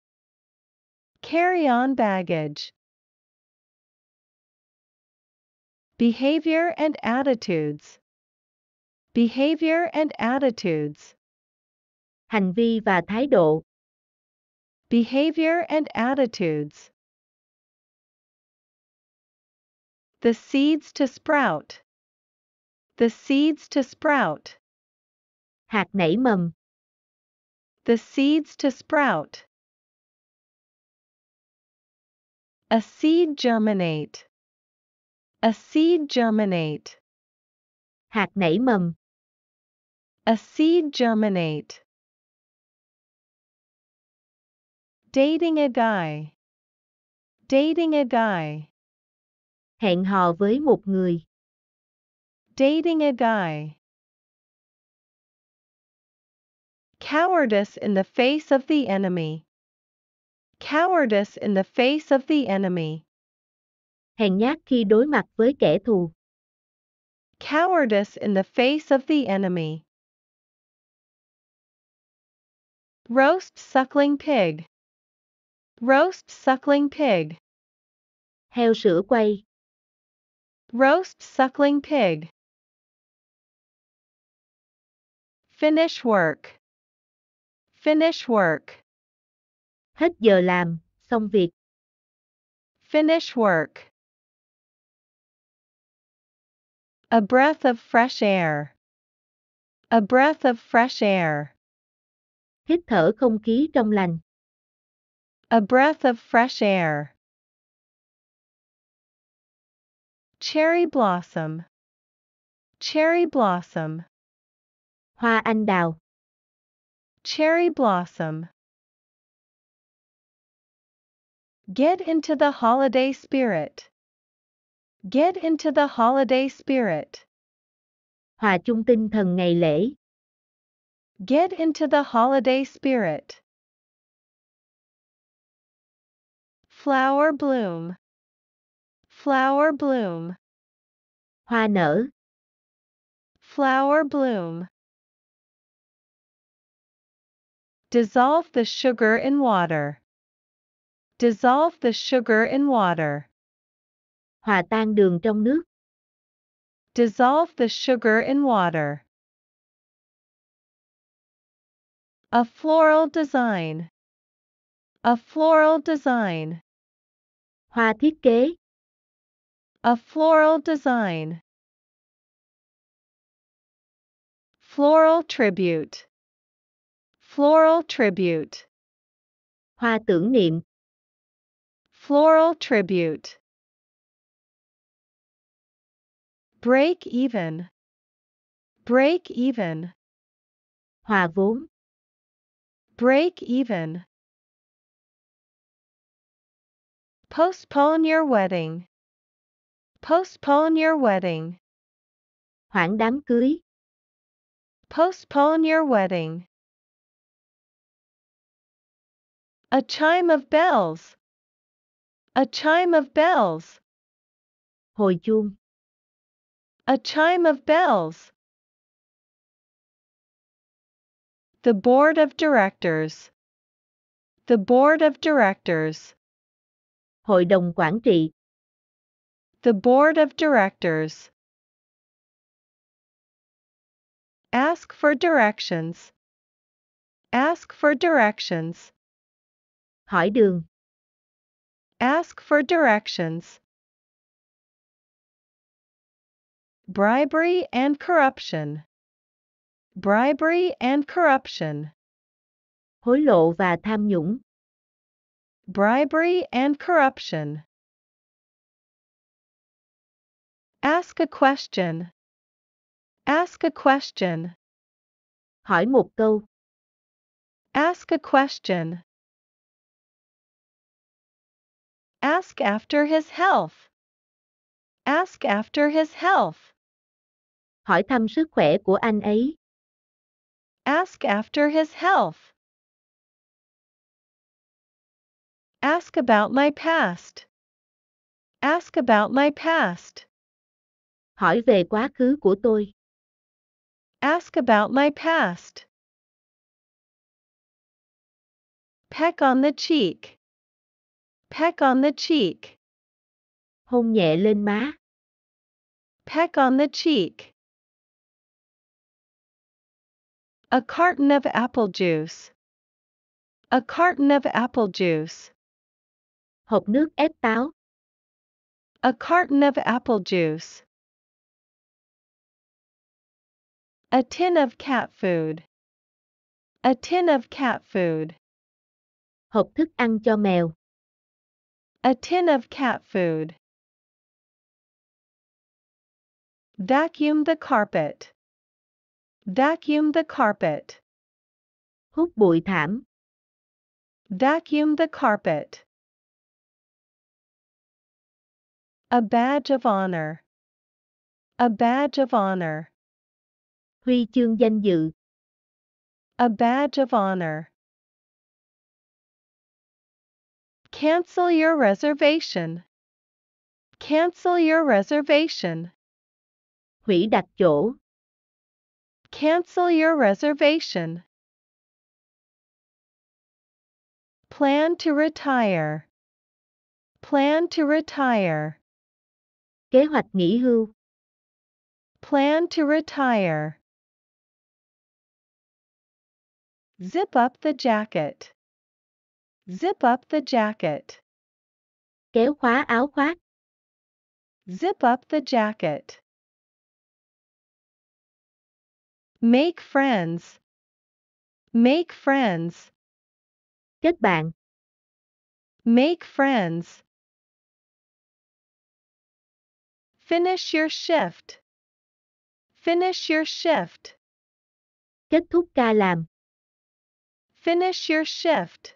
Carry on baggage. Behavior and attitudes. Behavior and attitudes.
Hành vi và thái độ.
Behavior and attitudes. The seeds to sprout. The seeds to sprout.
Hạt nảy mầm.
The seeds to sprout. A seed germinate. A seed germinate.
Hạt nảy mầm.
A seed germinate. Dating a guy. Dating a guy.
Hẹn hò với một người.
Dating a guy. Cowardice in the face of the enemy. Cowardice in the face of the enemy.
Hèn nhát khi đối mặt với kẻ thù.
Cowardice in the face of the enemy. Roast suckling pig. Roast suckling pig.
Heo sữa quay.
Roast suckling pig. Finish work. Finish work.
Hết giờ làm, xong việc.
Finish work. A breath of fresh air. A breath of fresh air.
Hít thở không khí trong lành.
A breath of fresh air. Cherry blossom. Cherry blossom.
Hoa anh đào.
Cherry blossom. Get into the holiday spirit. Get into the holiday spirit.
Hòa chung tinh thần ngày lễ.
Get into the holiday spirit. Flower bloom. Flower bloom.
Hoa nở.
Flower bloom. Dissolve the sugar in water. Dissolve the sugar in water.
Hòa tan đường trong nước.
Dissolve the sugar in water. A floral design. A floral design.
Hoa thiết kế.
A floral design. Floral tribute. Floral tribute.
Hoa tưởng niệm.
Floral tribute. Break even. Break even.
Hòa vốn.
Break even. Postpone your wedding. Postpone your wedding.
Hoãn đám cưới.
Postpone your wedding. A chime of bells. A chime of bells.
Hồi chuông.
A chime of bells. The board of directors. The board of directors.
Hội đồng quản trị.
The board of directors. Ask for directions. Ask for directions.
Hỏi đường.
Ask for directions. Bribery and corruption. Bribery and corruption.
Hối lộ và tham nhũng.
Bribery and corruption. Ask a question. Ask a question.
Hỏi một câu.
Ask a question. Ask after his health. Ask after his health.
Hỏi thăm sức khỏe của anh ấy.
Ask after his health. Ask about my past. Ask about my past.
Hỏi về quá khứ của tôi.
Ask about my past. Peck on the cheek. Peck on the cheek.
Hôn nhẹ lên má.
Peck on the cheek. A carton of apple juice. A carton of apple juice.
Hộp nước ép táo.
A carton of apple juice. A tin of cat food. A tin of cat food.
Hộp thức ăn cho mèo.
A tin of cat food. Vacuum the carpet. Vacuum the carpet.
Hút bụi thảm.
Vacuum the carpet. A badge of honor. A badge of honor.
Huy chương danh dự.
A badge of honor. Cancel your reservation. Cancel your reservation.
Hủy đặt chỗ.
Cancel your reservation. Plan to retire. Plan to retire.
Kế hoạch nghỉ hưu.
Plan to retire. Zip up the jacket. Zip up the jacket.
Kéo khóa áo khoác.
Zip up the jacket. Make friends. Make friends.
Kết bạn.
Make friends. Finish your shift. Finish your shift.
Kết thúc ca làm.
Finish your shift.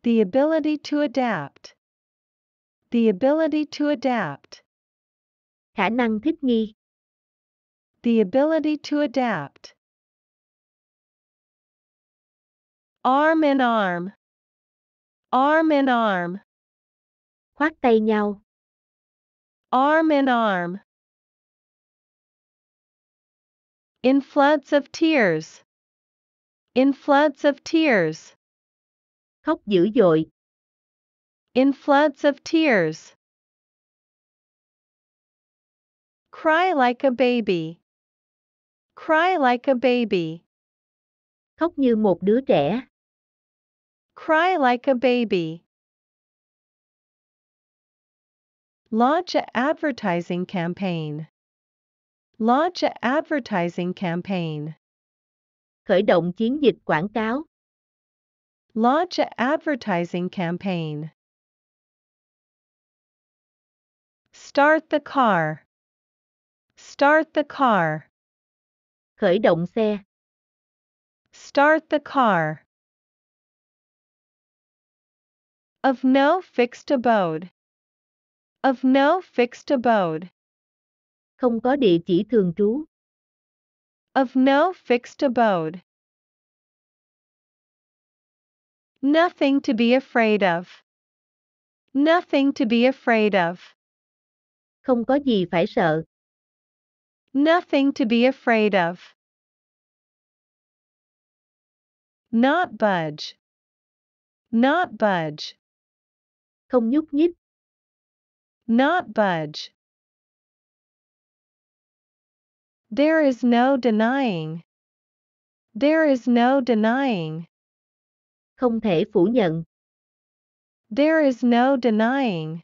The ability to adapt. The ability to adapt.
Khả năng thích nghi.
The ability to adapt. Arm in arm. Arm in arm.
Khoác tay nhau.
Arm in arm. In floods of tears. In floods of tears.
Khóc dữ dội.
In floods of tears. Cry like a baby. Cry like a baby.
Khóc như một đứa trẻ.
Cry like a baby. Launch an advertising campaign. Launch an advertising campaign.
Khởi động chiến dịch quảng cáo.
Launch an advertising campaign. Start the car. Start the car.
Khởi động xe.
Start the car. Of no fixed abode. Of no fixed abode.
Không có địa chỉ thường trú.
Of no fixed abode. Nothing to be afraid of. Nothing to be afraid of.
Không có gì phải sợ.
Nothing to be afraid of. Not budge. Not budge.
Không nhúc nhích.
Not budge. There is no denying. There is no denying.
Không thể phủ nhận.
There is no denying.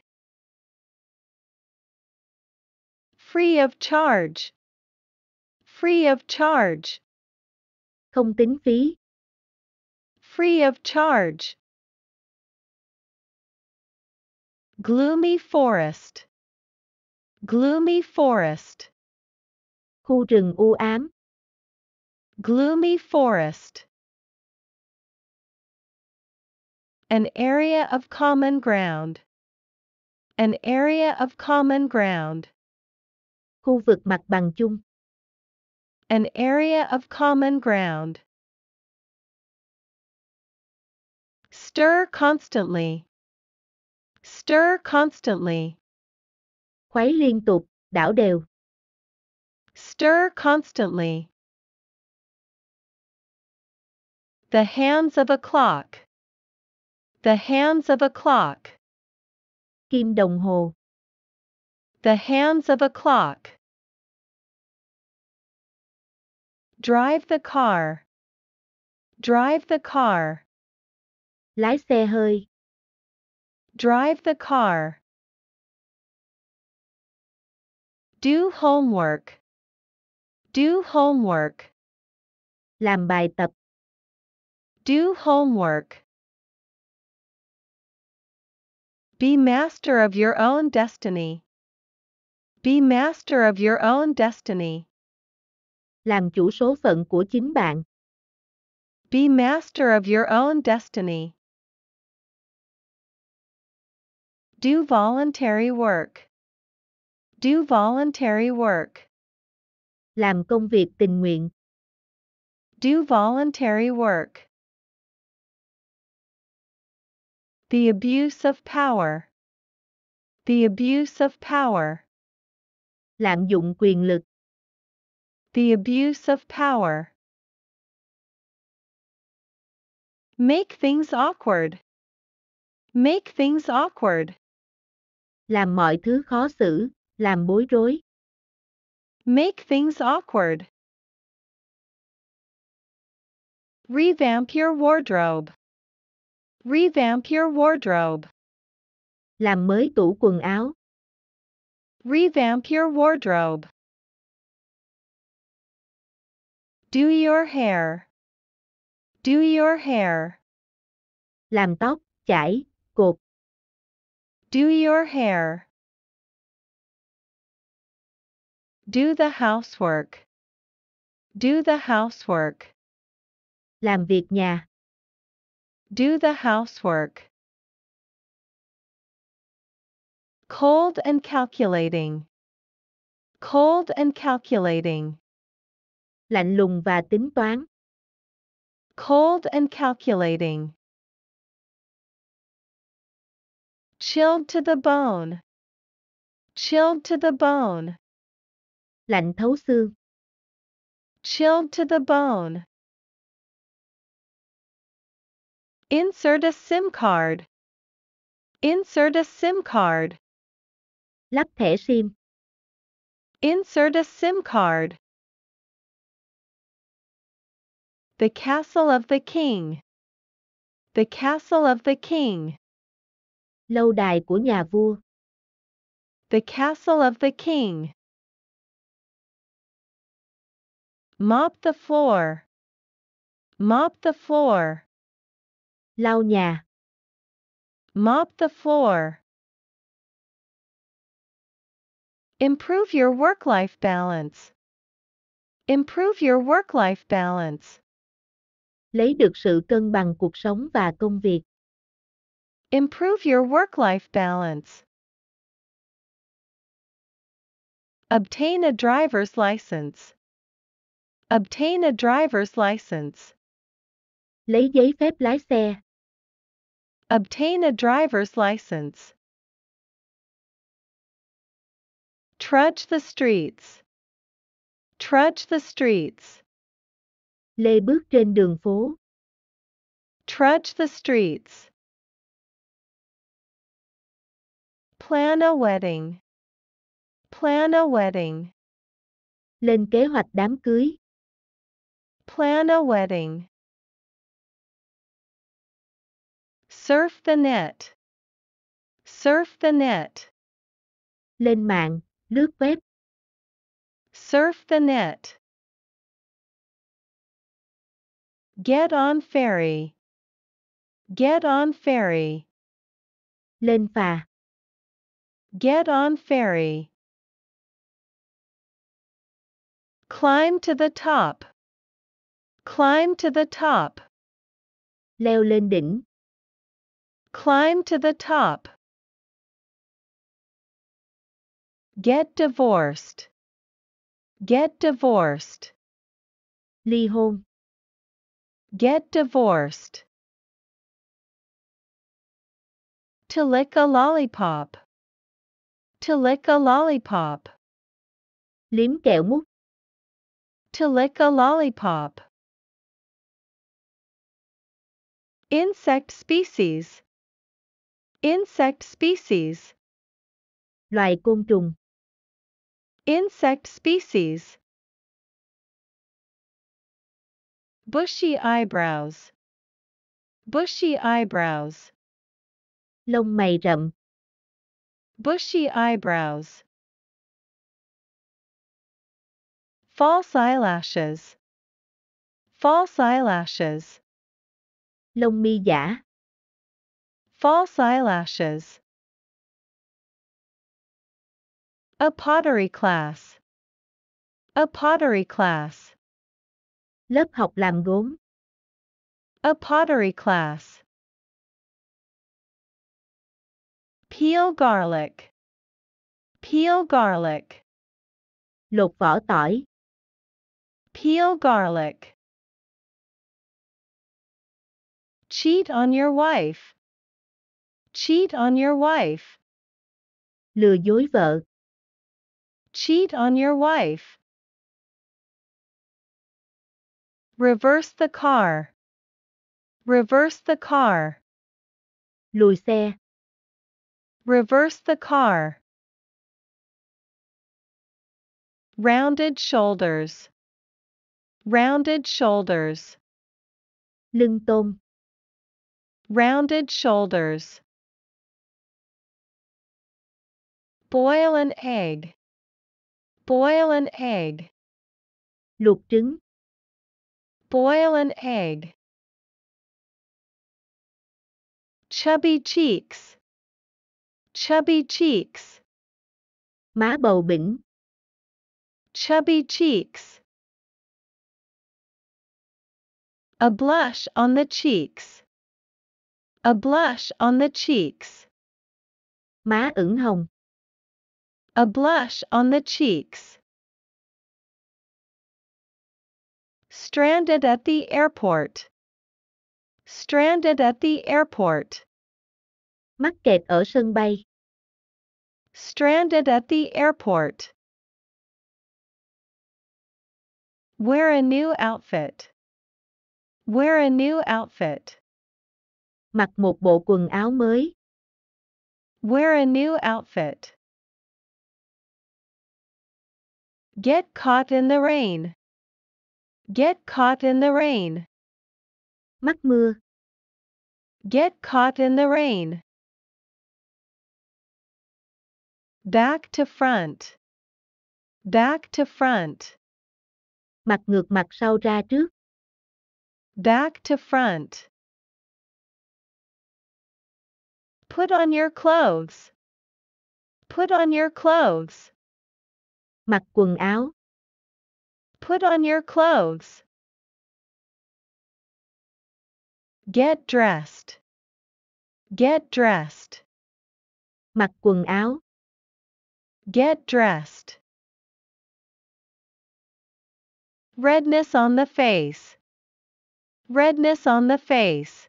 Free of charge. Free of charge.
Không tính phí.
Free of charge. Gloomy forest. Gloomy forest.
Khu rừng u ám.
Gloomy forest. An area of common ground. An area of common ground.
Khu vực mặt bằng chung.
An area of common ground. Stir constantly. Stir constantly.
Khuấy liên tục, đảo đều.
Stir constantly. The hands of a clock. The hands of a clock.
Kim đồng hồ.
The hands of a clock. Drive the car. Drive the car.
Lái xe hơi.
Drive the car. Do homework. Do homework.
Làm bài tập.
Do homework. Be master of your own destiny. Be master of your own destiny.
Làm chủ số phận của chính bạn.
Be master of your own destiny. Do voluntary work. Do voluntary work.
Làm công việc tình nguyện.
Do voluntary work. The abuse of power. The abuse of power.
Lạm dụng quyền lực.
The abuse of power. Make things awkward. Make things awkward.
Làm mọi thứ khó xử, làm bối rối.
Make things awkward. Revamp your wardrobe. Revamp your wardrobe.
Làm mới tủ quần áo.
Revamp your wardrobe. Do your hair. Do your hair.
Làm tóc, chải, cột.
Do your hair. Do the housework. Do the housework.
Làm việc nhà.
Do the housework. Cold and calculating. Cold and calculating.
Lạnh lùng và tính toán.
Cold and calculating. Chilled to the bone. Chilled to the bone.
Lạnh thấu xương.
Chilled to the bone. Insert a SIM card. Insert a SIM card.
Lắp thẻ SIM.
Insert a SIM card. The castle of the king. The castle of the king.
Lâu đài của nhà vua.
The castle of the king. Mop the floor. Mop the floor.
Lau nhà.
Mop the floor. Improve your work-life balance. Improve your work-life balance.
Lấy được sự cân bằng cuộc sống và công việc.
Improve your work-life balance. Obtain a driver's license. Obtain a driver's license.
Lấy giấy phép lái xe.
Obtain a driver's license. Trudge the streets. Trudge the streets.
Lê bước trên đường phố.
Trudge the streets. Plan a wedding. Plan a wedding.
Lên kế hoạch đám cưới.
Plan a wedding. Surf the net. Surf the net.
Lên mạng, lướt web.
Surf the net. Get on ferry. Get on ferry.
Lên phà.
Get on ferry. Climb to the top. Climb to the top.
Leo lên đỉnh.
Climb to the top. Get divorced. Get divorced.
Ly hôn.
Get divorced. To lick a lollipop. To lick a lollipop.
Liếm kẹo mút.
To lick a lollipop. Insect species. Insect species.
Loài côn trùng.
Insect species. Bushy eyebrows. Bushy eyebrows.
Lông mày rậm.
Bushy eyebrows. False eyelashes. False eyelashes.
Lông mi giả.
False eyelashes. A pottery class. A pottery class.
Lớp học làm gốm.
A pottery class. Peel garlic. Peel garlic.
Lột vỏ tỏi.
Peel garlic. Cheat on your wife. Cheat on your wife.
Lừa dối vợ.
Cheat on your wife. Reverse the car. Reverse the car.
Lùi xe.
Reverse the car. Rounded shoulders. Rounded shoulders.
lưng tôm,
rounded shoulders. Boil an egg. Boil an egg.
luộc trứng,
Boil an egg. Chubby cheeks. Chubby cheeks.
má bầu bĩnh,
Chubby cheeks. A blush on the cheeks. A blush on the cheeks.
má ửng hồng,
A blush on the cheeks. Stranded at the airport. Stranded at the airport.
mắc kẹt ở sân bay,
Stranded at the airport. Wear a new outfit. Wear a new outfit.
mặc một bộ quần áo mới,
Wear a new outfit. Get caught in the rain. Get caught in the rain.
mắc mưa,
Get caught in the rain. Back to front. Back to front.
mặt ngược mặt sau ra trước,
Back to front. Put on your clothes. Put on your clothes.
mặc quần áo,
Put on your clothes. Get dressed. Get dressed.
mặc quần áo,
Get dressed. Redness on the face. Redness on the face.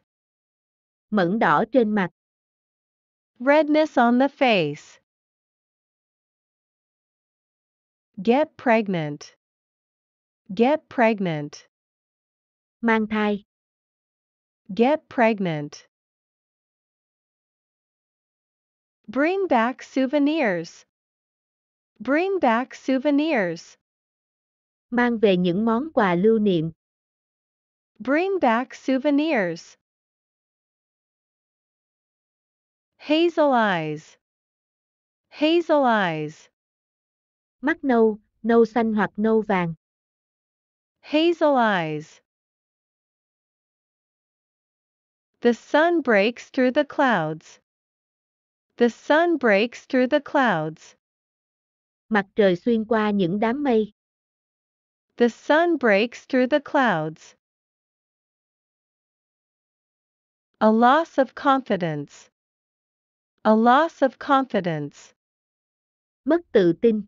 mẩn đỏ trên mặt,
Redness on the face. Get pregnant. Get pregnant.
mang thai,
Get pregnant. Bring back souvenirs. Bring back souvenirs.
mang về những món quà lưu niệm,
Bring back souvenirs. Hazel eyes. Hazel eyes.
mắt nâu, nâu xanh hoặc nâu vàng,
Hazel eyes. The sun breaks through the clouds. The sun breaks through the clouds.
mặt trời xuyên qua những đám mây,
The sun breaks through the clouds. A loss of confidence. A loss of confidence.
mất tự tin,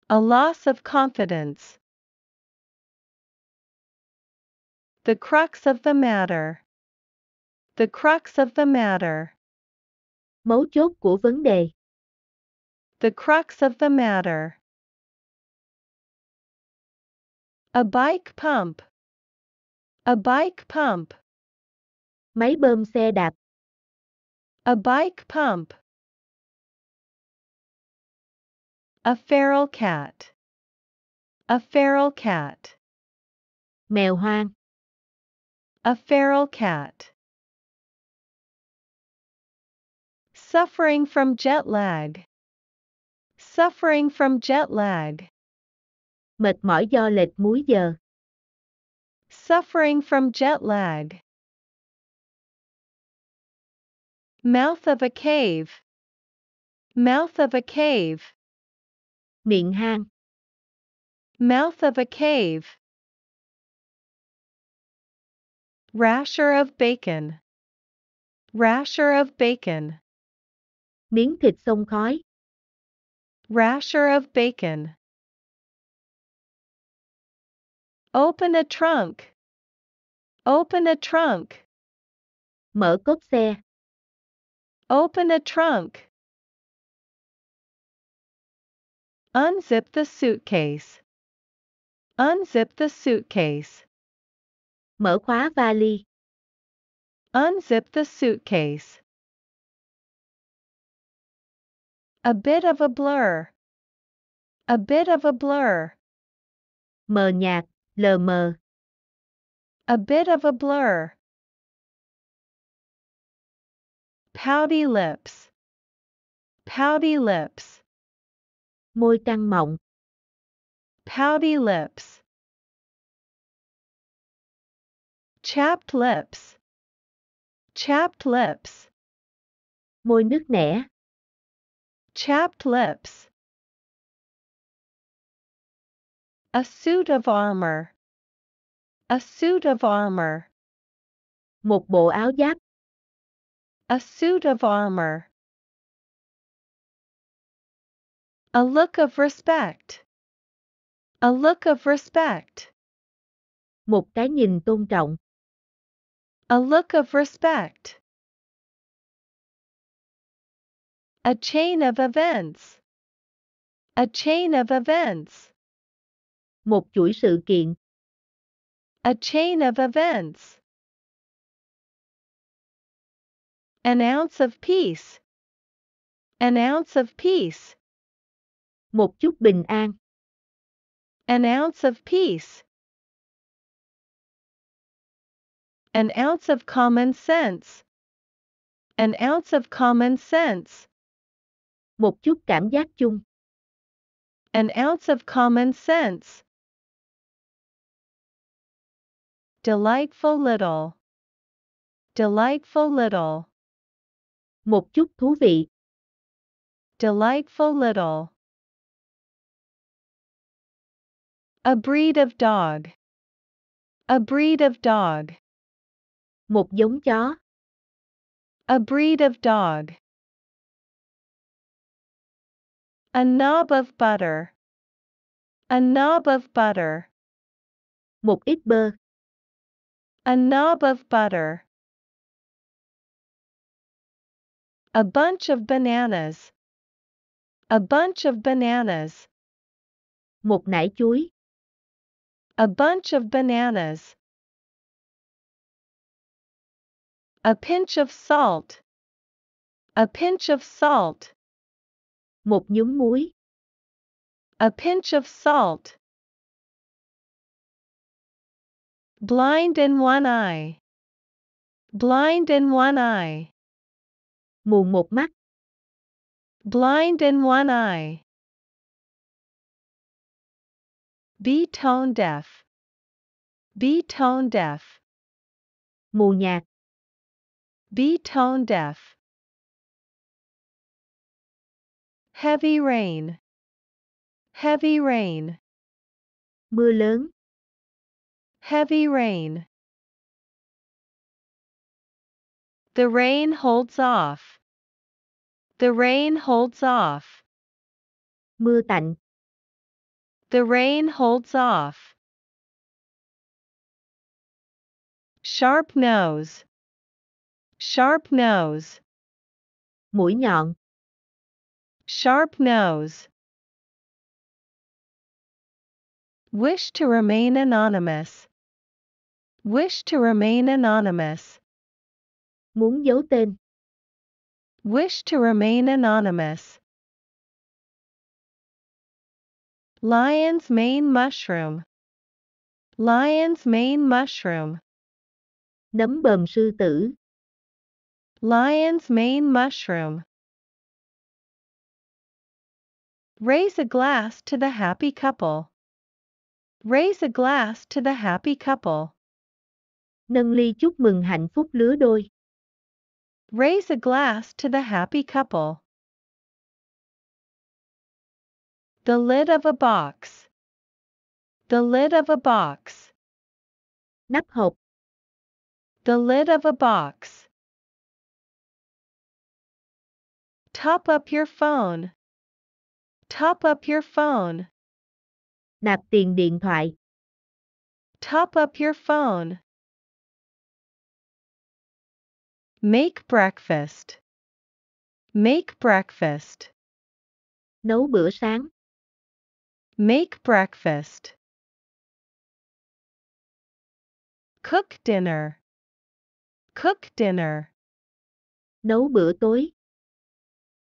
A loss of confidence. The crux of the matter. The crux of the matter.
mấu chốt của vấn đề,
The crux of the matter. A bike pump. A bike pump.
máy bơm xe đạp,
A bike pump. A feral cat. A feral cat.
mèo hoang,
A feral cat. Suffering from jet lag. Suffering from jet lag.
mệt mỏi do lệch múi giờ,
Suffering from jet lag. Mouth of a cave. Mouth of a cave.
miệng hang,
Mouth of a cave. Rasher of bacon. Rasher of bacon.
miếng thịt xông khói,
Rasher of bacon. Open a trunk. Open a trunk.
mở cốp xe,
Open a trunk. Unzip the suitcase. Unzip the suitcase.
mở khóa vali,
Unzip the suitcase. A bit of a blur. A bit of a blur.
mờ nhạt, lờ mờ,
A bit of a blur. Pouty lips. Pouty lips.
Môi căng mọng.
Pouty lips. Chapped lips. Chapped lips.
Môi nứt nẻ.
Chapped lips. A suit of armor. A suit of armor.
Một bộ áo giáp.
A suit of armor. A look of respect. A look of respect.
Một cái nhìn tôn trọng.
A look of respect. A chain of events. A chain of events.
Một chuỗi sự kiện.
A chain of events. An ounce of peace. An ounce of peace.
Một chút bình an.
An ounce of peace. An ounce of common sense. An ounce of common sense.
Một chút cảm giác chung.
An ounce of common sense. Delightful little. Delightful little.
Một chút thú vị.
Delightful little. A breed of dog. A breed of dog.
Một giống chó.
A breed of dog. A knob of butter. A knob of butter.
Một ít bơ.
A knob of butter. A bunch of bananas. A bunch of bananas.
Một nải chuối.
A bunch of bananas. A pinch of salt. A pinch of salt.
Một nhúm muối.
A pinch of salt. Blind in one eye. Blind in one eye.
Mù một mắt.
Blind in one eye. Be tone deaf. Be tone deaf.
Mù nhạt.
Be tone deaf. Heavy rain. Heavy rain.
Mưa lớn.
Heavy rain. The rain holds off. The rain holds off.
Mưa tạnh.
The rain holds off. Sharp nose. Sharp nose.
Mũi nhọn.
Sharp nose. Wish to remain anonymous. Wish to remain anonymous.
Muốn giấu tên.
Wish to remain anonymous. Lion's mane mushroom. Lion's mane mushroom.
Nấm bờm sư tử.
Lion's mane mushroom. Raise a glass to the happy couple. Raise a glass to the happy couple.
Nâng ly chúc mừng hạnh phúc lứa đôi.
Raise a glass to the happy couple. The lid of a box. The lid of a box.
Nắp hộp.
The lid of a box. Top up your phone. Top up your phone.
Nạp tiền điện thoại.
Top up your phone. Make breakfast. Make breakfast.
Nấu bữa sáng.
Make breakfast. Cook dinner. Cook dinner.
Nấu bữa tối.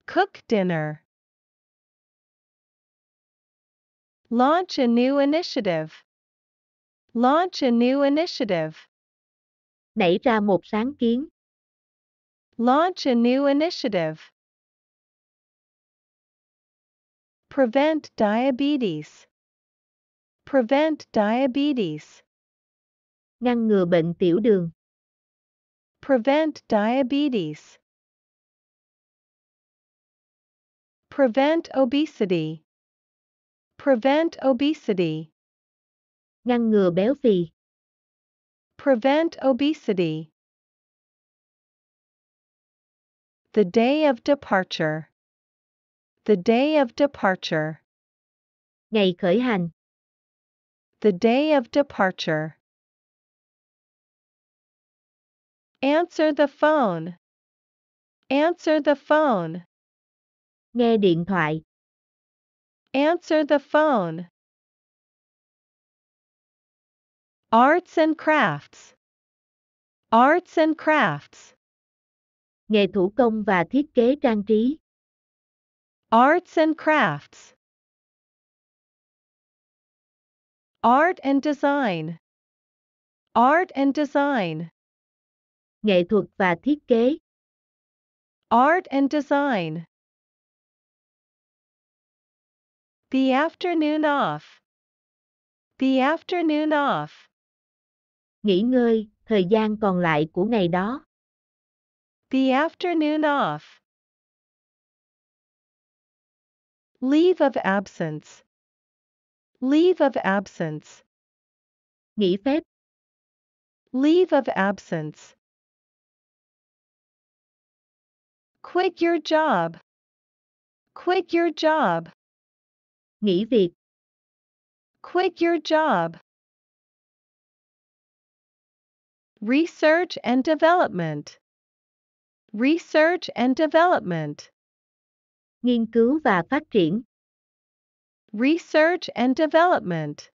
Cook dinner. Launch a new initiative. Launch a new initiative.
Nảy ra một sáng kiến.
Launch a new initiative. Prevent diabetes. Prevent diabetes.
Ngăn ngừa bệnh tiểu đường.
Prevent diabetes. Prevent obesity. Prevent obesity.
Ngăn ngừa béo phì.
Prevent obesity. The day of departure. The day of departure.
Ngày khởi hành.
The day of departure. Answer the phone. Answer the phone.
Nghe điện thoại.
Answer the phone. Arts and crafts. Arts and crafts.
Nghề thủ công và thiết kế trang trí.
Arts and crafts. Art and design. Art and design.
Nghệ thuật và thiết kế.
Art and design. The afternoon off. The afternoon off.
Nghỉ ngơi, thời gian còn lại của ngày đó.
The afternoon off. Leave of absence. Leave of absence.
Nghỉ phép.
Leave of absence. Quit your job. Quit your job.
Nghỉ việc.
Quit your job. Research and development. Research and development.
Nghiên cứu và phát triển.
Research and development.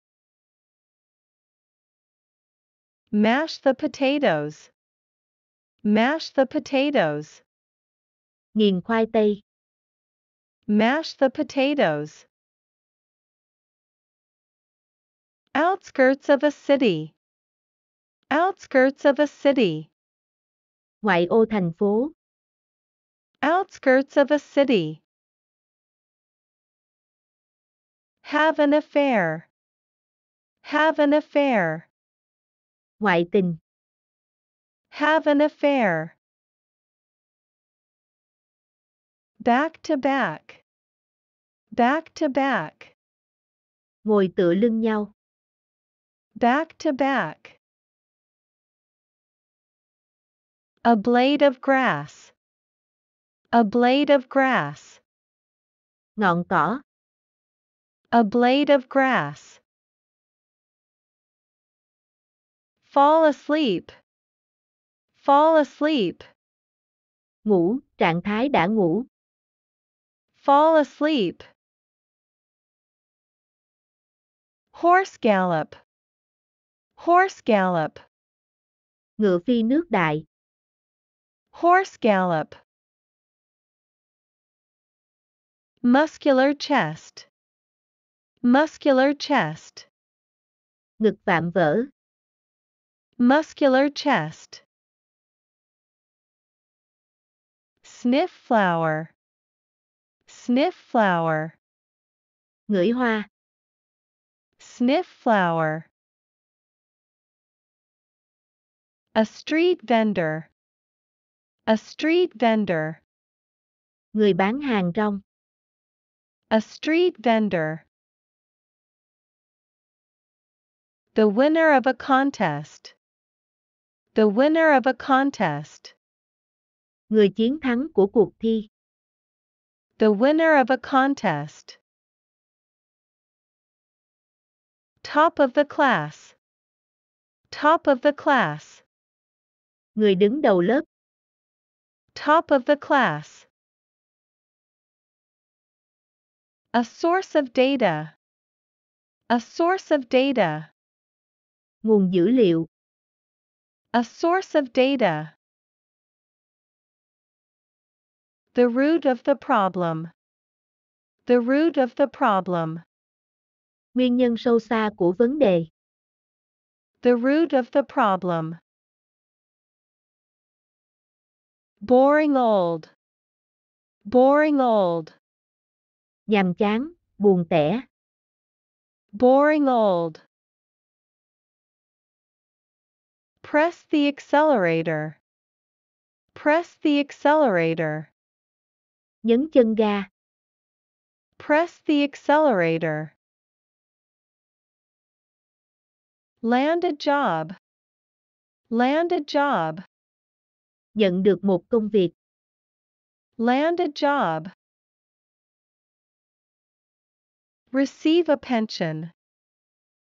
Mash the potatoes. Mash the potatoes.
Nghiền khoai tây.
Mash the potatoes. Outskirts of a city. Outskirts of a city.
Ngoại ô thành phố.
Outskirts of a city. Have an affair. Have an affair.
Ngoại tình.
Have an affair. Back to back. Back to back.
Ngồi tựa lưng nhau.
Back to back. A blade of grass. A blade of grass.
Ngọn cỏ.
A blade of grass. Fall asleep. Fall asleep.
Ngủ, trạng thái đã ngủ.
Fall asleep. Horse gallop. Horse gallop.
Ngựa phi nước đại.
Horse gallop. Muscular chest. Muscular chest.
Ngực vạm vỡ.
Muscular chest. Sniff flower. Sniff flower.
Ngửi hoa.
Sniff flower. A street vendor. A street vendor.
Người bán hàng rong.
A street vendor. The winner of a contest. The winner of a contest.
Người chiến thắng của cuộc thi.
The winner of a contest. Top of the class. Top of the class.
Người đứng đầu lớp.
Top of the class. A source of data. A source of data.
Nguồn dữ liệu.
A source of data. The root of the problem. The root of the problem.
Nguyên nhân sâu xa của vấn đề.
The root of the problem. Boring old. Boring old.
Nhàm chán, buồn tẻ.
Boring old. Press the accelerator. Press the accelerator.
Nhấn chân ga.
Press the accelerator. Land a job. Land a job.
Nhận được một công việc.
Land a job. Receive a pension.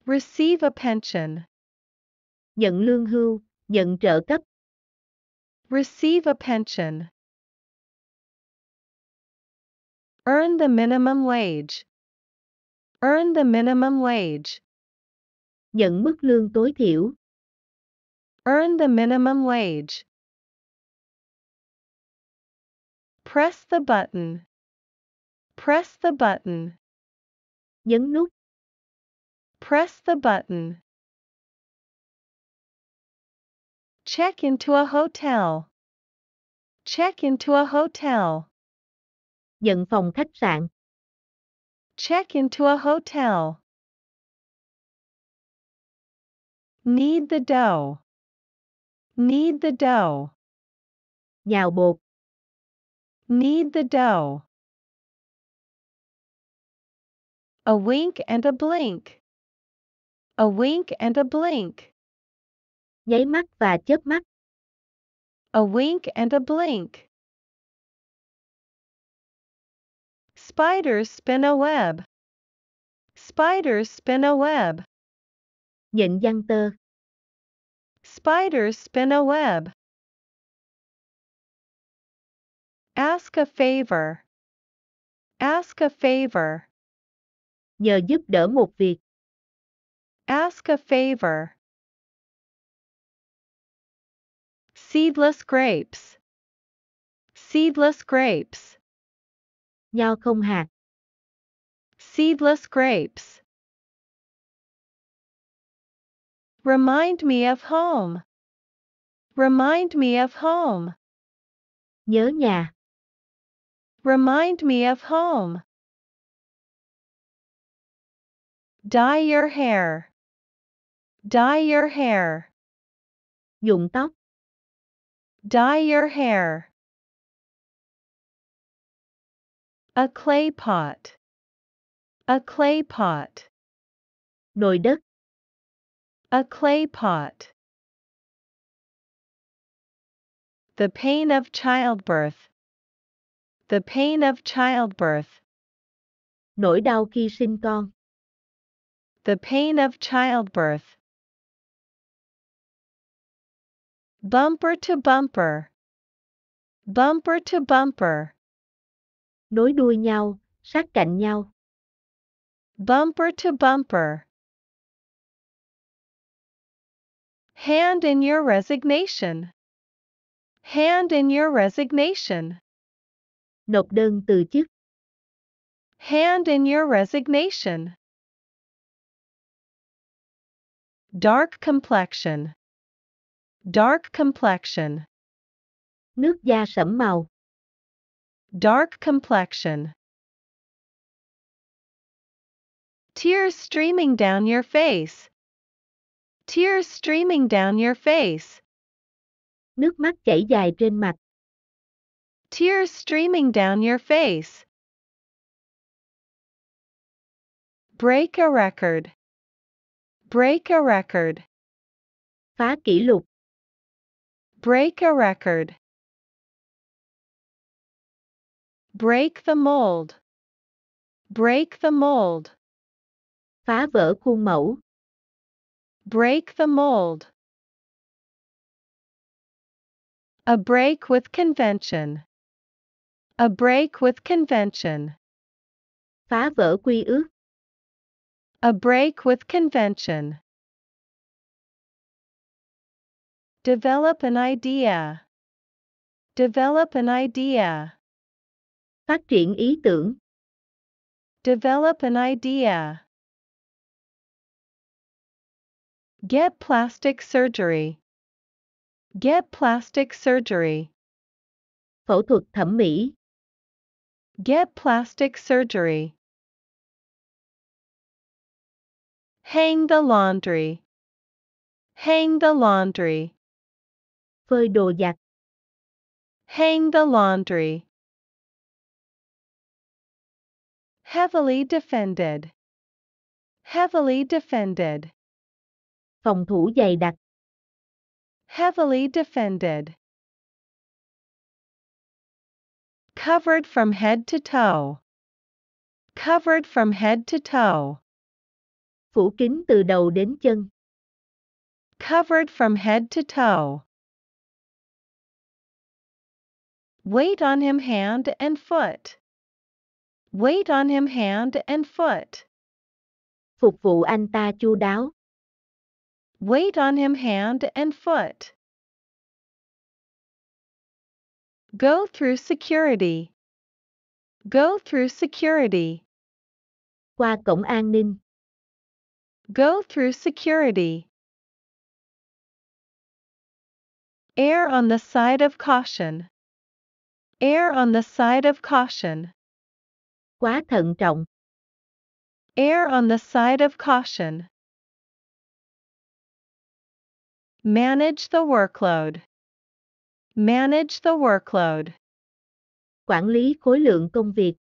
Receive a pension.
Nhận lương hưu, nhận trợ cấp.
Receive a pension. Earn the minimum wage. Earn the minimum wage.
Nhận mức lương tối thiểu.
Earn the minimum wage. Press the button. Press the button.
Nhấn nút.
Press the button. Check into a hotel. Check into a hotel.
Nhận phòng khách sạn.
Check into a hotel. Knead the dough. Knead the dough.
Nhào bột.
Knead the dough. A wink and a blink. A wink and a blink.
Nháy mắt và chớp mắt.
A wink and a blink. Spiders spin a web. Spiders spin a web.
Nhện giăng tơ.
Spiders spin a web. Ask a favor. Ask a favor.
Nhờ giúp đỡ một việc.
Ask a favor. Seedless grapes. Seedless grapes.
Nho không hạt.
Seedless grapes. Remind me of home. Remind me of home.
Nhớ nhà.
Remind me of home. Dye your hair. Dye your hair.
Nhuộm tóc.
Dye your hair. A clay pot. A clay pot.
Nồi đất.
A clay pot. The pain of childbirth. The pain of childbirth.
Nỗi đau khi sinh con.
The pain of childbirth. Bumper to bumper. Bumper to bumper.
Nối đuôi nhau, sát cạnh nhau.
Bumper to bumper. Hand in your resignation. Hand in your resignation.
Nộp đơn từ chức.
Hand in your resignation. Dark complexion. Dark complexion.
Nước da sẫm màu.
Dark complexion. Tears streaming down your face. Tears streaming down your face.
Nước mắt chảy dài trên mặt.
Tears streaming down your face. Break a record. Break a record.
Phá kỷ lục.
Break a record. Break the mold. Break the mold.
Phá vỡ khuôn mẫu.
Break the mold. A break with convention. A break with convention.
Phá vỡ quy ước.
A break with convention. Develop an idea. Develop an idea.
Phát triển ý tưởng.
Develop an idea. Get plastic surgery. Get plastic surgery.
Phẫu thuật thẩm mỹ.
Get plastic surgery. Hang the laundry. Hang the laundry.
Phơi đồ giặt.
Hang the laundry. Heavily defended. Heavily defended.
Phòng thủ dày đặc.
Heavily defended. Covered from head to toe. Covered from head to toe.
Phủ kín từ đầu đến chân.
Covered from head to toe. Wait on him hand and foot. Wait on him hand and foot.
Phục vụ anh ta chu đáo.
Wait on him hand and foot. Go through security. Go through security.
Qua cổng an ninh.
Go through security. Err on the side of caution. Err on the side of caution.
Quá thận trọng.
Err on the side of caution. Manage the workload. Manage the workload.
Quản lý khối lượng công việc.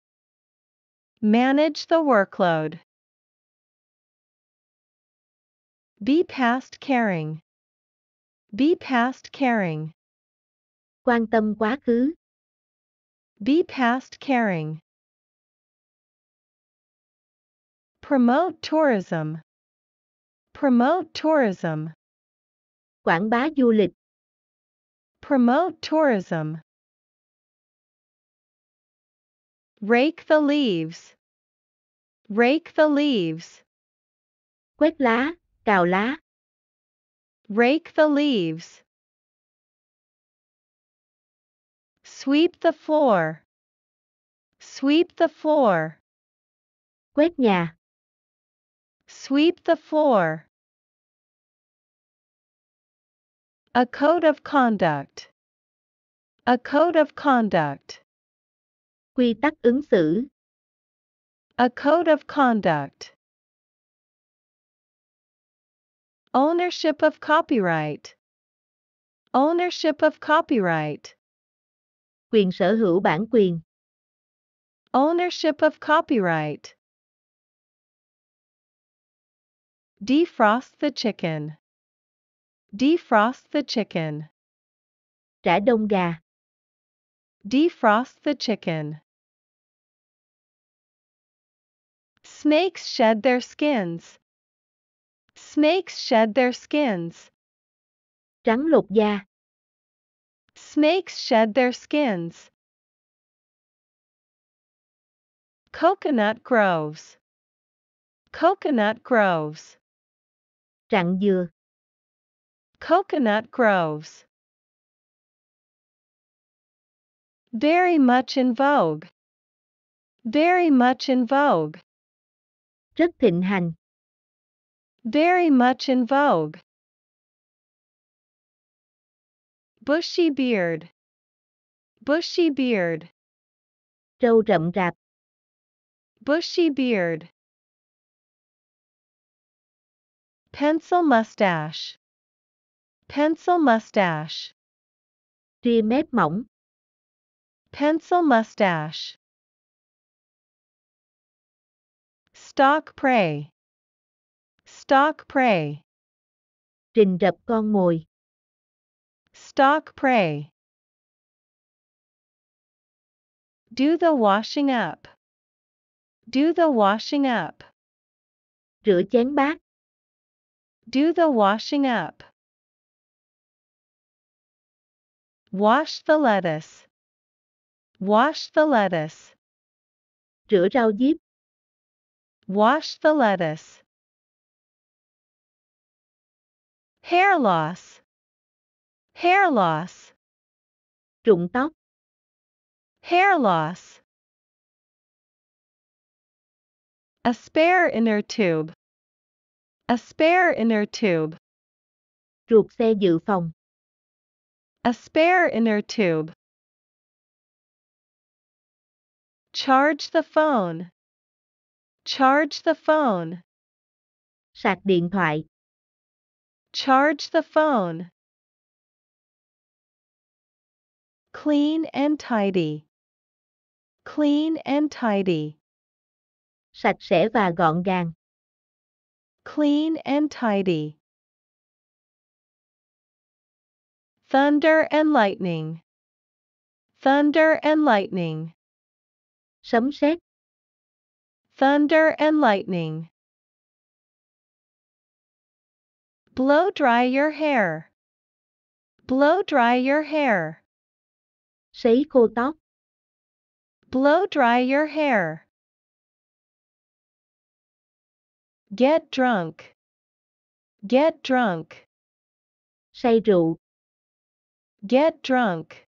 Manage the workload. Be past caring. Be past caring.
Quan tâm quá khứ.
Be past caring. Promote tourism. Promote tourism.
Quảng bá du lịch.
Promote tourism. Rake the leaves. Rake the leaves.
Quét lá, cào lá.
Rake the leaves. Sweep the floor. Sweep the floor.
Quét nhà.
Sweep the floor. A code of conduct. A code of conduct.
Quy tắc ứng xử.
A code of conduct. Ownership of copyright. Ownership of copyright.
Quyền sở hữu bản quyền.
Ownership of copyright. Defrost the chicken. Defrost the chicken.
Rã đông gà.
Defrost the chicken. Snakes shed their skins. Snakes shed their skins.
Rắn lột da.
Snakes shed their skins. Coconut groves. Coconut groves.
Rặng dừa.
Coconut groves. Very much in vogue. Very much in vogue.
Rất thịnh hành.
Very much in vogue. Bushy beard. Bushy beard.
Râu rậm rạp.
Bushy beard. Pencil mustache. Pencil mustache.
Ria mép mỏng.
Pencil mustache. Stalk prey. Stalk prey.
Rình rập con mồi.
Stalk prey. Do the washing up. Do the washing up.
Rửa chén bát.
Do the washing up. Wash the lettuce. Wash the lettuce.
Rửa rau diếp.
Wash the lettuce. Hair loss. Hair loss.
Rụng tóc.
Hair loss. A spare inner tube. A spare inner tube.
ruột xe dự phòng.
A spare inner tube. Charge the phone. Charge the phone.
Sạc điện thoại.
Charge the phone. Clean and tidy. Clean and tidy.
Sạch sẽ và gọn gàng.
Clean and tidy. Thunder and lightning. Thunder and lightning.
Sấm sét.
Thunder and lightning. Blow dry your hair. Blow dry your hair.
Sấy khô tóc.
Blow dry your hair. Get drunk. Get drunk.
Say rượu.
Get drunk.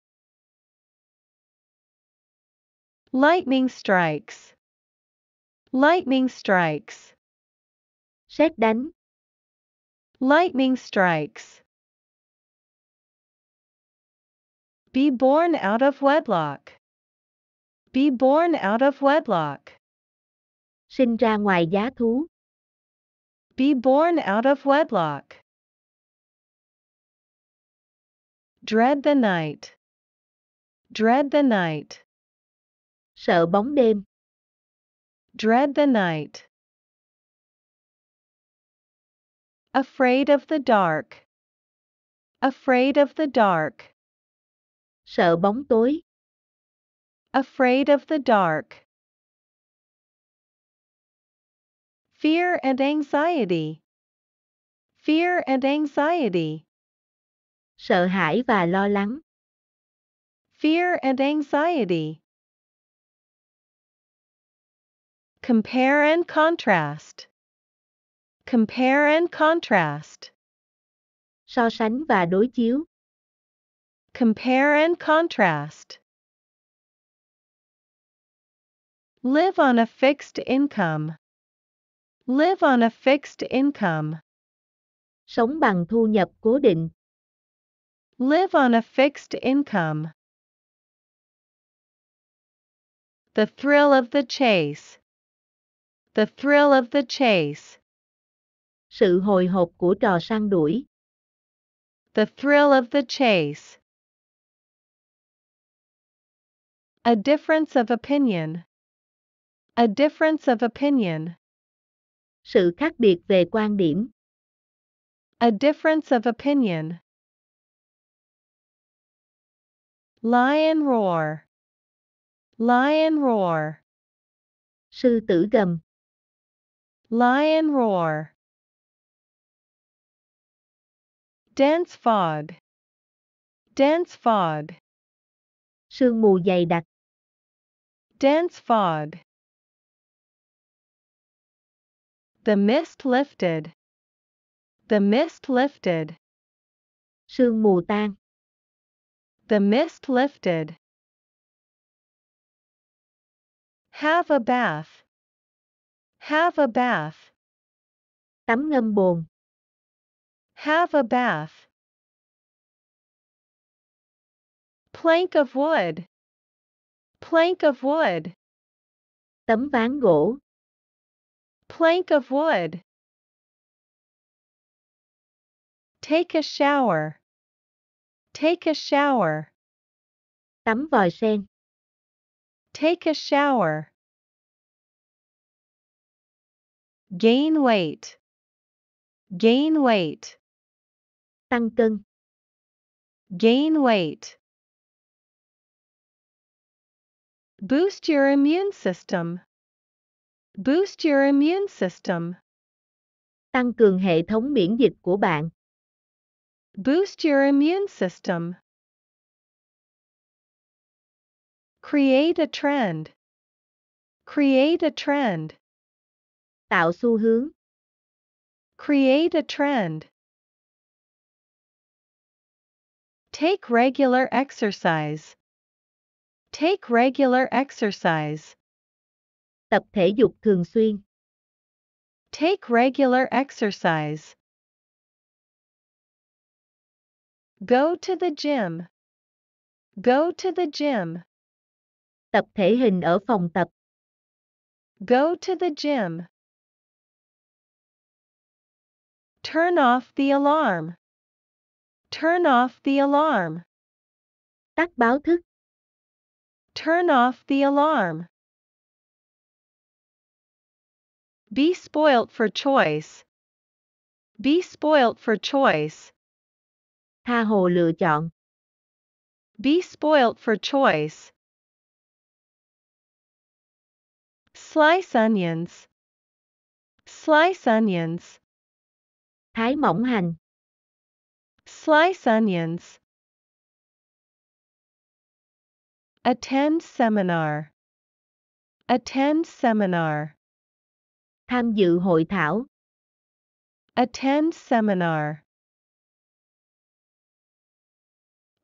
Lightning strikes. Lightning strikes.
Sét đánh.
Lightning strikes. Be born out of wedlock. Be born out of wedlock.
Sinh ra ngoài giá thú.
Be born out of wedlock. Dread the night. Dread the night.
Sợ bóng đêm.
Dread the night. Afraid of the dark. Afraid of the dark.
Sợ bóng tối.
Afraid of the dark. Fear and anxiety. Fear and anxiety.
Sợ hãi và lo lắng.
Fear and anxiety. Compare and contrast. Compare and contrast.
So sánh và đối chiếu.
Compare and contrast. Live on a fixed income. Live on a fixed income.
Sống bằng thu nhập cố định.
Live on a fixed income. The thrill of the chase. The thrill of the chase.
Sự hồi hộp của trò săn đuổi.
The thrill of the chase. A difference of opinion. A difference of opinion.
Sự khác biệt về quan điểm.
A difference of opinion. Lion roar. Lion roar.
Sư tử gầm.
Lion roar. Dense fog. Dense fog.
Sương mù dày đặc.
Dense fog. The mist lifted. The mist lifted.
Sương mù tan.
The mist lifted. Have a bath. Have a bath.
Tắm ngâm bồn.
Have a bath. Plank of wood. Plank of wood.
Tấm ván gỗ.
Plank of wood. Take a shower. Take a shower.
Tắm vòi sen.
Take a shower. Gain weight. Gain weight.
Tăng cân.
Gain weight. Boost your immune system. Boost your immune system.
Tăng cường hệ thống miễn dịch của bạn.
Boost your immune system. Create a trend. Create a trend.
Tạo xu hướng.
Create a trend. Take regular exercise. Take regular exercise.
Tập thể dục thường xuyên.
Take regular exercise. Go to the gym. Go to the gym.
Tập thể hình ở phòng tập.
Go to the gym. Turn off the alarm. Turn off the alarm.
Tắt báo thức.
Turn off the alarm. Be spoilt for choice. Be spoilt for choice.
Tha hồ lựa chọn.
Be spoilt for choice. Slice onions. Slice onions.
Thái mỏng hành.
Slice onions. Attend seminar. Attend seminar.
Tham dự hội thảo.
Attend seminar.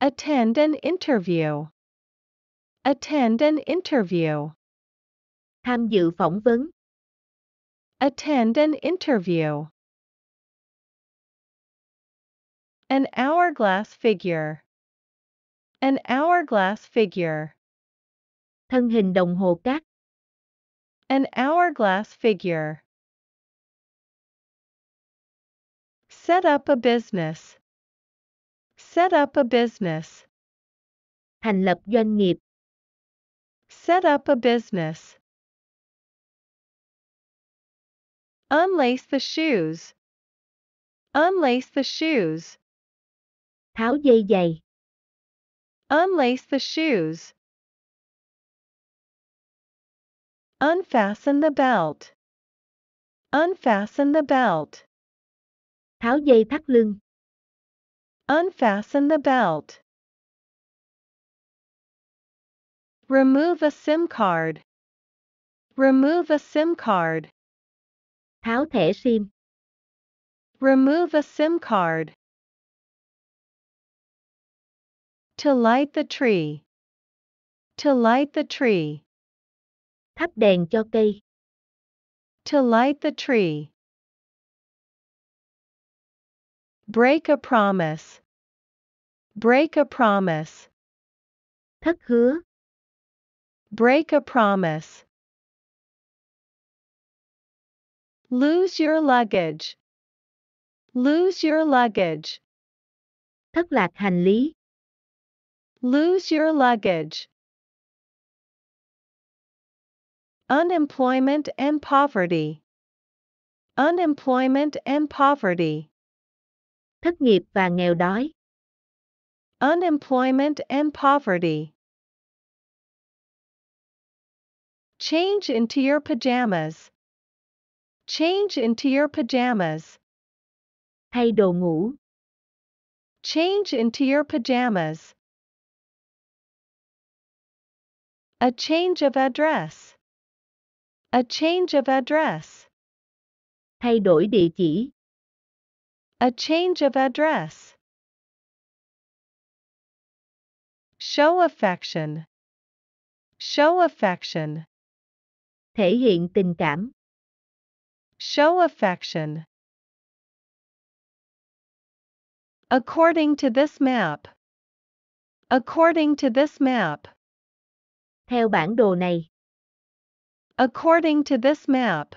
Attend an interview. Attend an interview.
Tham dự phỏng vấn.
Attend an interview. An hourglass figure. An hourglass figure.
Thân hình đồng hồ cát.
An hourglass figure. Set up a business. Set up a business.
Thành lập doanh nghiệp.
Set up a business. Unlace the shoes. Unlace the shoes.
Tháo dây giày.
Unlace the shoes. Unfasten the belt. Unfasten the belt.
Tháo dây thắt lưng.
Unfasten the belt. Remove a SIM card. Remove a SIM card.
Tháo thẻ SIM.
Remove a SIM card. To light the tree. To light the tree.
Thắp đèn cho cây.
To light the tree. Break a promise. Break a promise.
Thất hứa.
Break a promise. Lose your luggage. Lose your luggage.
Thất lạc hành lý.
Lose your luggage. Unemployment and poverty. Unemployment and poverty.
Thất nghiệp và nghèo đói.
Unemployment and poverty. Change into your pajamas. Change into your pajamas.
Thay đồ ngủ.
Change into your pajamas. A change of address. A change of address.
Thay đổi địa chỉ.
A change of address. Show affection. Show affection.
Thể hiện tình cảm.
Show affection. According to this map. According to this map.
Theo bản đồ này.
According to this map.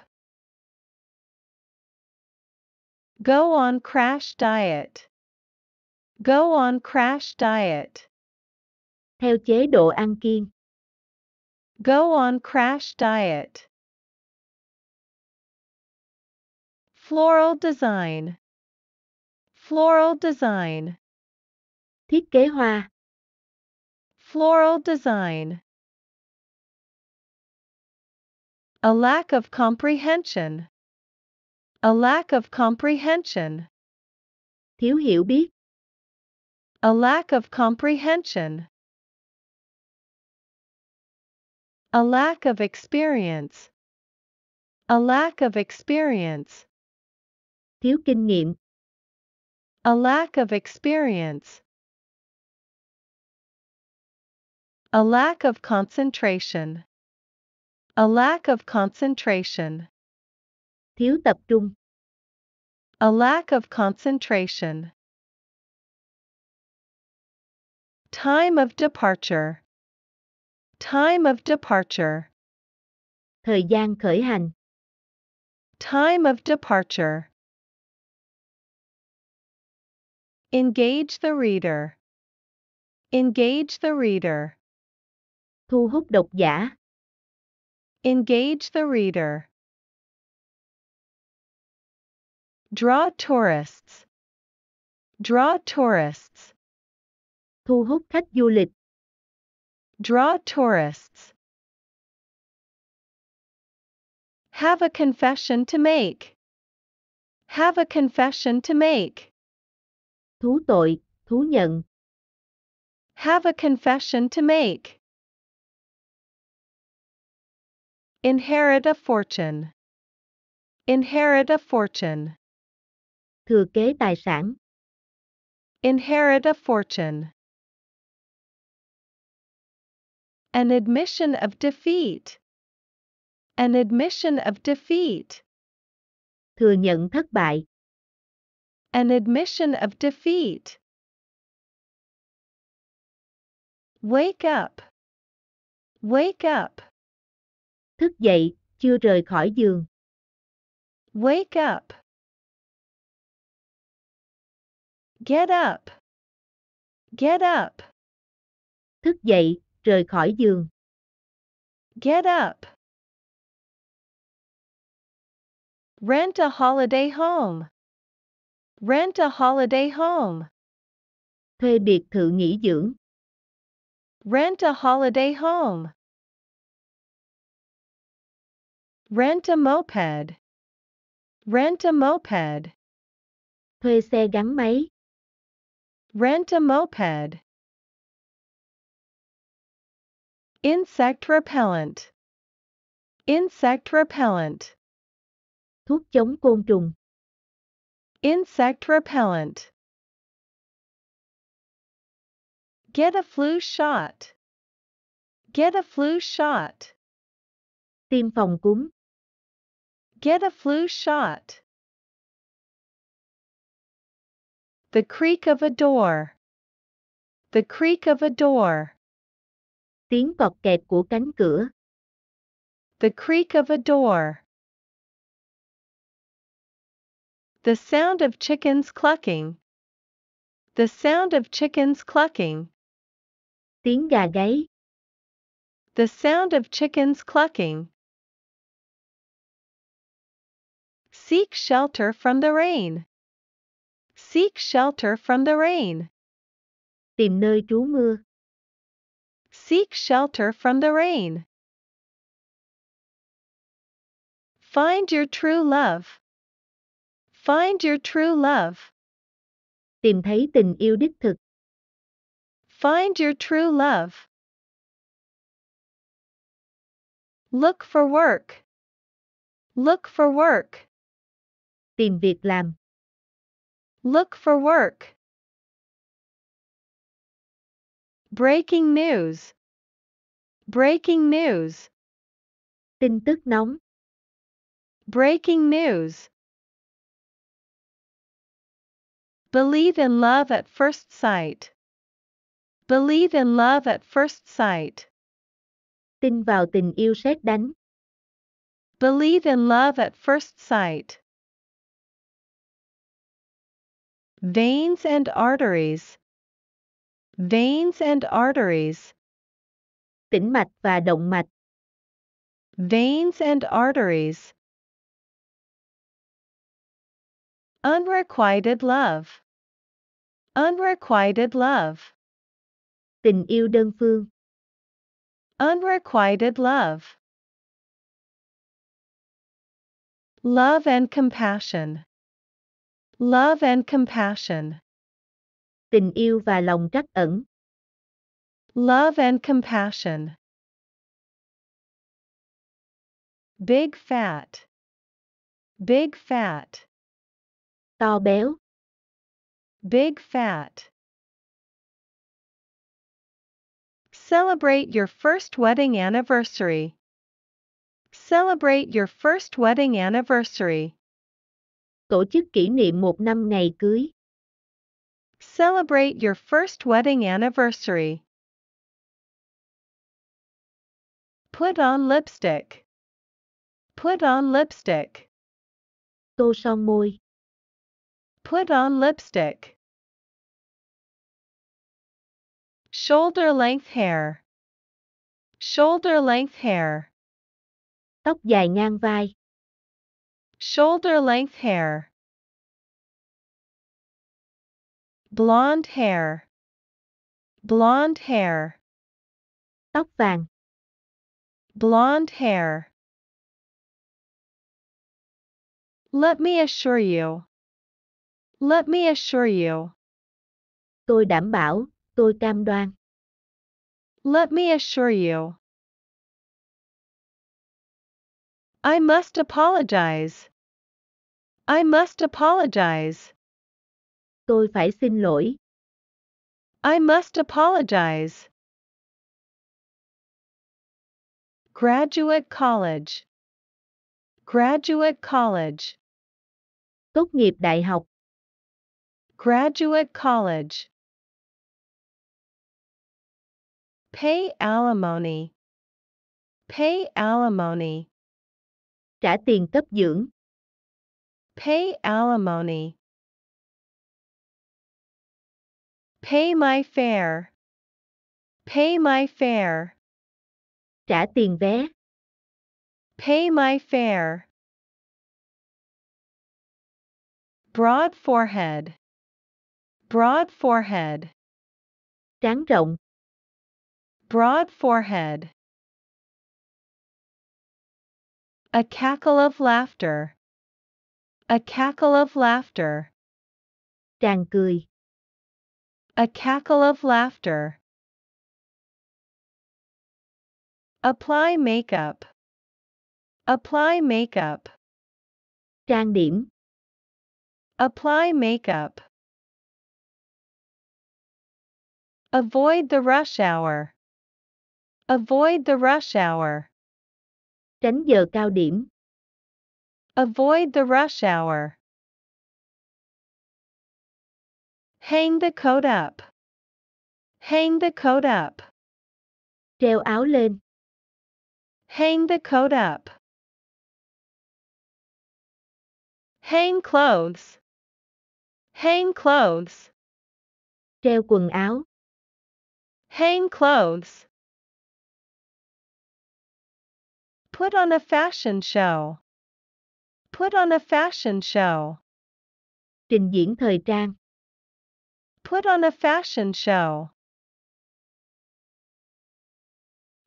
Go on crash diet. Go on crash diet.
Theo chế độ ăn kiêng.
Go on crash diet. Floral design. Floral design.
Thiết kế hoa.
Floral design. A lack of comprehension. A lack of comprehension.
Thiếu hiểu biết.
A lack of comprehension. A lack of experience. A lack of experience.
Thiếu kinh nghiệm.
A lack of experience. A lack of concentration. A lack of concentration.
Thiếu tập trung.
A lack of concentration. Time of departure. Time of departure.
Thời gian khởi hành.
Time of departure. Engage the reader. Engage the reader.
Thu hút độc giả.
Engage the reader. Draw tourists. Draw tourists.
Thu hút khách du lịch.
Draw tourists. Have a confession to make. Have a confession to make.
Thú tội, thú nhận.
Have a confession to make. Inherit a fortune. Inherit a fortune.
Thừa kế tài sản.
Inherit a fortune. An admission of defeat. An admission of defeat.
Thừa nhận thất bại.
An admission of defeat. Wake up. Wake up.
Thức dậy, chưa rời khỏi giường.
Wake up. Get up. Get up.
Thức dậy, rời khỏi giường.
Get up. Rent a holiday home. Rent a holiday home.
Thuê biệt thự nghỉ dưỡng.
Rent a holiday home. Rent a moped. Rent a moped.
Thuê xe gắn máy.
Rent a moped. Insect repellent. Insect repellent.
Thuốc chống côn trùng.
Insect repellent. Get a flu shot. Get a flu shot.
Tiêm phòng cúm.
Get a flu shot. The creak of a door. The creak of a door.
Tiếng cọt kẹt của cánh cửa.
The creak of a door. The sound of chickens clucking. The sound of chickens clucking.
Tiếng gà gáy.
The sound of chickens clucking. Seek shelter from the rain. Seek shelter from the rain.
Tìm nơi trú mưa.
Seek shelter from the rain. Find your true love. Find your true love.
Tìm thấy tình yêu đích thực.
Find your true love. Look for work. Look for work.
Tìm việc làm.
Look for work. Breaking news. Breaking news.
Tin tức nóng.
Breaking news. Believe in love at first sight. Believe in love at first sight.
Tin vào tình yêu sét đánh.
Believe in love at first sight. Veins and arteries. Veins and arteries.
Tĩnh mạch và động mạch.
Veins and arteries. Unrequited love. Unrequited love.
Tình yêu đơn phương.
Unrequited love. Love and compassion. Love and compassion.
Tình yêu và lòng trắc ẩn.
Love and compassion. Big fat. Big fat.
To béo.
Big fat. Celebrate your first wedding anniversary. Celebrate your first wedding anniversary.
Tổ chức kỷ niệm 1 năm ngày cưới.
Celebrate your first wedding anniversary. Put on lipstick. Put on lipstick.
Tô son môi.
Put on lipstick. Shoulder length hair. Shoulder length hair.
Tóc dài ngang vai.
Shoulder length hair. Blonde hair. Blonde hair.
Tóc vàng.
Blonde hair. Let me assure you. Let me assure you.
Tôi đảm bảo, tôi cam đoan.
Let me assure you. I must apologize. I must apologize.
Tôi phải xin lỗi.
I must apologize. Graduate college. Graduate college.
Tốt nghiệp đại học.
Graduate college. Pay alimony. Pay alimony.
Trả tiền cấp dưỡng.
Pay alimony. Pay my fare. Pay my fare.
Trả tiền vé.
Pay my fare. Broad forehead. Broad forehead.
Trán rộng.
Broad forehead. A cackle of laughter. A cackle of laughter.
Tràng cười.
A cackle of laughter. Apply makeup. Apply makeup.
Trang điểm.
Apply makeup. Avoid the rush hour. Avoid the rush hour.
Tránh giờ cao điểm.
Avoid the rush hour. Hang the coat up. Hang the coat up.
Treo áo lên.
Hang the coat up. Hang clothes. Hang clothes.
Treo quần áo.
Hang clothes. Put on a fashion show. Put on a fashion show.
Trình diễn thời trang.
Put on a fashion show.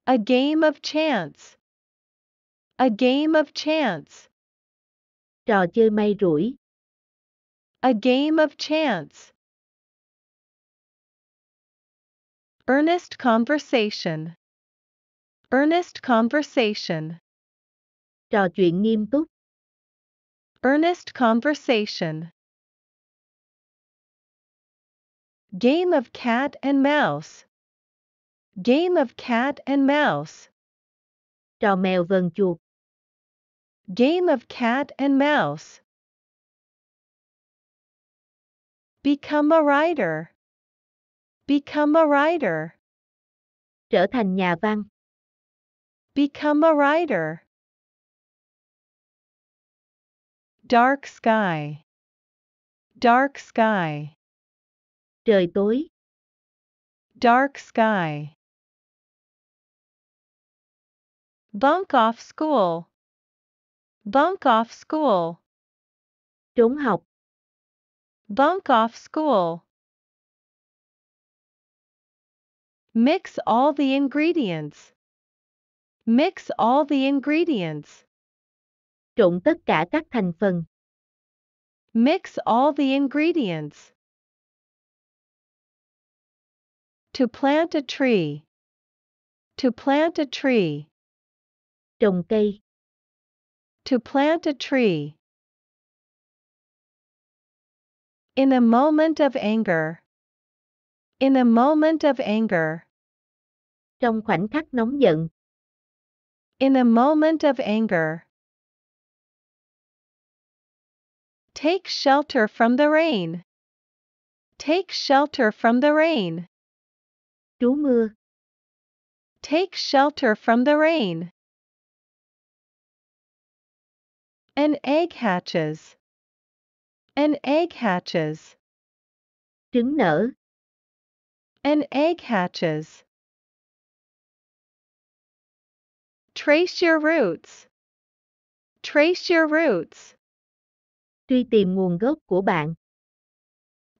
A game of chance. A game of chance.
Trò chơi may rủi.
A game of chance. Earnest conversation. Earnest conversation.
Trò chuyện nghiêm túc.
Earnest conversation. Game of cat and mouse. Game of cat and mouse.
Trò mèo vờn chuột.
Game of cat and mouse. Become a writer. Become a writer.
Trở thành nhà văn.
Become a writer. Dark sky. Dark sky.
Trời tối.
Dark sky. Bunk off school. Bunk off school.
Trốn học.
Bunk off school. Mix all the ingredients. Mix all the ingredients.
Trộn tất cả các thành phần.
Mix all the ingredients. To plant a tree. To plant a tree.
Trồng cây.
To plant a tree. In a moment of anger. In a moment of anger.
Trong khoảnh khắc nóng giận.
In a moment of anger. Take shelter from the rain. Take shelter from the rain.
Trú mưa.
Take shelter from the rain. An egg hatches. An egg hatches.
Trứng nở.
An egg hatches. Trace your roots. Trace your roots.
Truy tìm nguồn gốc của bạn.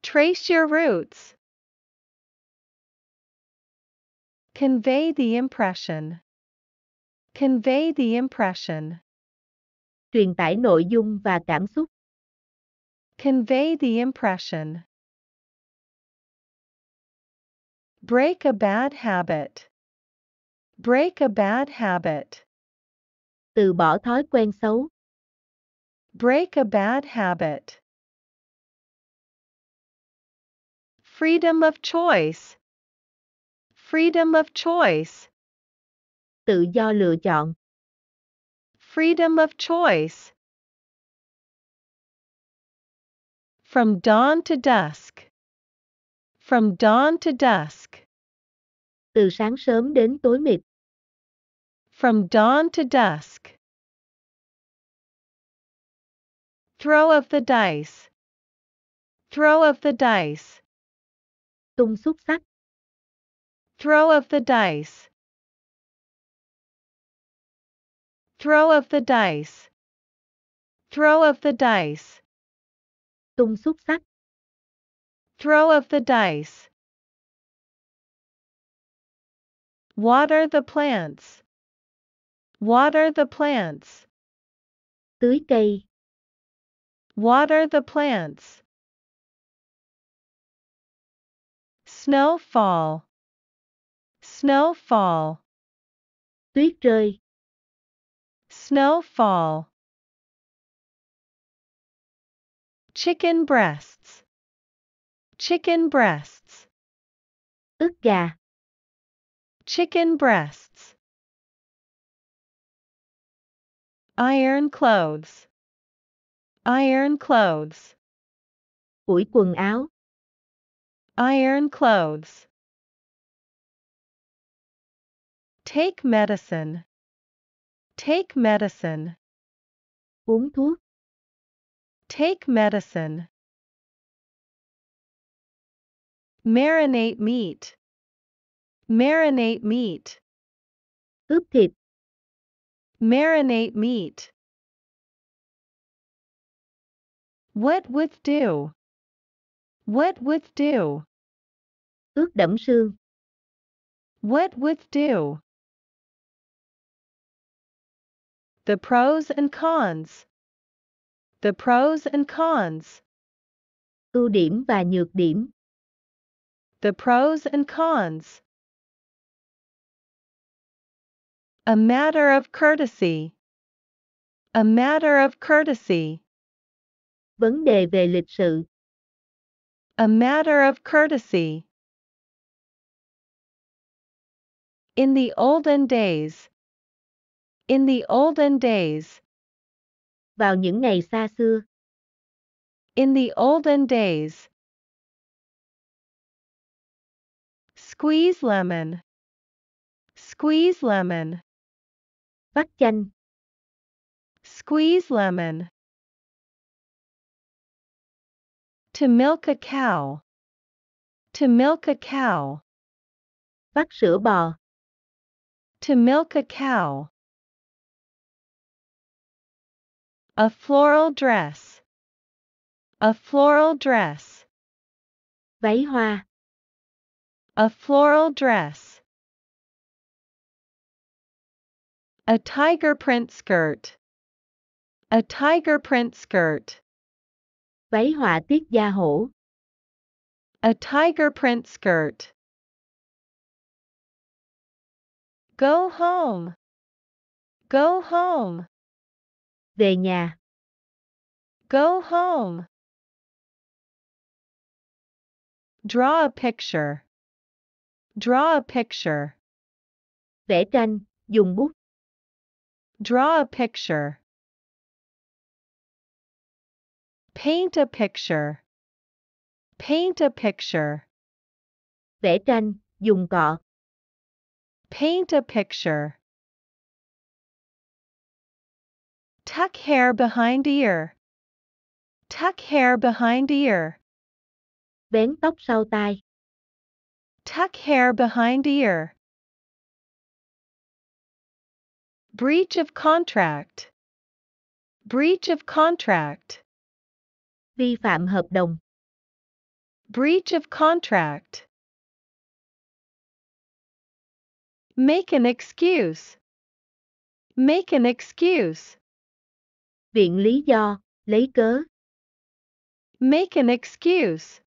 Trace your roots. Convey the impression. Convey the impression.
Truyền tải nội dung và cảm xúc.
Convey the impression. Break a bad habit. Break a bad habit.
Từ bỏ thói quen xấu.
Break a bad habit. Freedom of choice. Freedom of choice.
Tự do lựa chọn.
Freedom of choice. From dawn to dusk. From dawn to dusk.
Từ sáng sớm đến tối mịt.
From dawn to dusk. Throw of the dice. Throw of the dice.
Tung xúc xắc.
Throw of the dice. Throw of the dice. Throw of the dice.
Tung xúc xắc.
Throw of the dice. Water the plants. Water the plants.
Tưới cây.
Water the plants. Snowfall. Snowfall.
Tuyết rơi.
Snowfall. Chicken breasts. Chicken breasts.
Ức gà.
Chicken breasts. Iron clothes. Iron clothes.
Ủi quần áo.
Iron clothes. Take medicine. Take medicine.
Uống thuốc.
Take medicine. Marinate meat. Marinate meat.
Ướp thịt.
Marinate meat. Wet with dew. Wet with dew.
Ướt đẫm sương.
Wet with dew. The pros and cons. The pros and cons.
Ưu điểm và nhược điểm.
The pros and cons. A matter of courtesy. A matter of courtesy.
Vấn đề về lịch sự.
A matter of courtesy. In the olden days. In the olden days.
Vào những ngày xa xưa.
In the olden days. Squeeze lemon. Squeeze lemon.
Vắt chanh.
Squeeze lemon. To milk a cow. To milk a cow.
Vắt sữa bò.
To milk a cow. A floral dress. A floral dress.
Váy hoa.
A floral dress. A tiger print skirt. A tiger print skirt.
Váy họa tiết da hổ.
A tiger print skirt. Go home. Go home.
Về nhà.
Go home. Draw a picture. Draw a picture.
Vẽ tranh, dùng bút.
Draw a picture. Paint a picture. Paint a picture.
Vẽ tranh, dùng cọ.
Paint a picture. Tuck hair behind ear. Tuck hair behind ear.
Vén tóc sau tai.
Tuck hair behind ear. Breach of contract. Breach of contract.
Vi phạm hợp đồng.
Breach of contract. Make an excuse. Make an excuse.
Viện lý do, lấy cớ.
Make an excuse.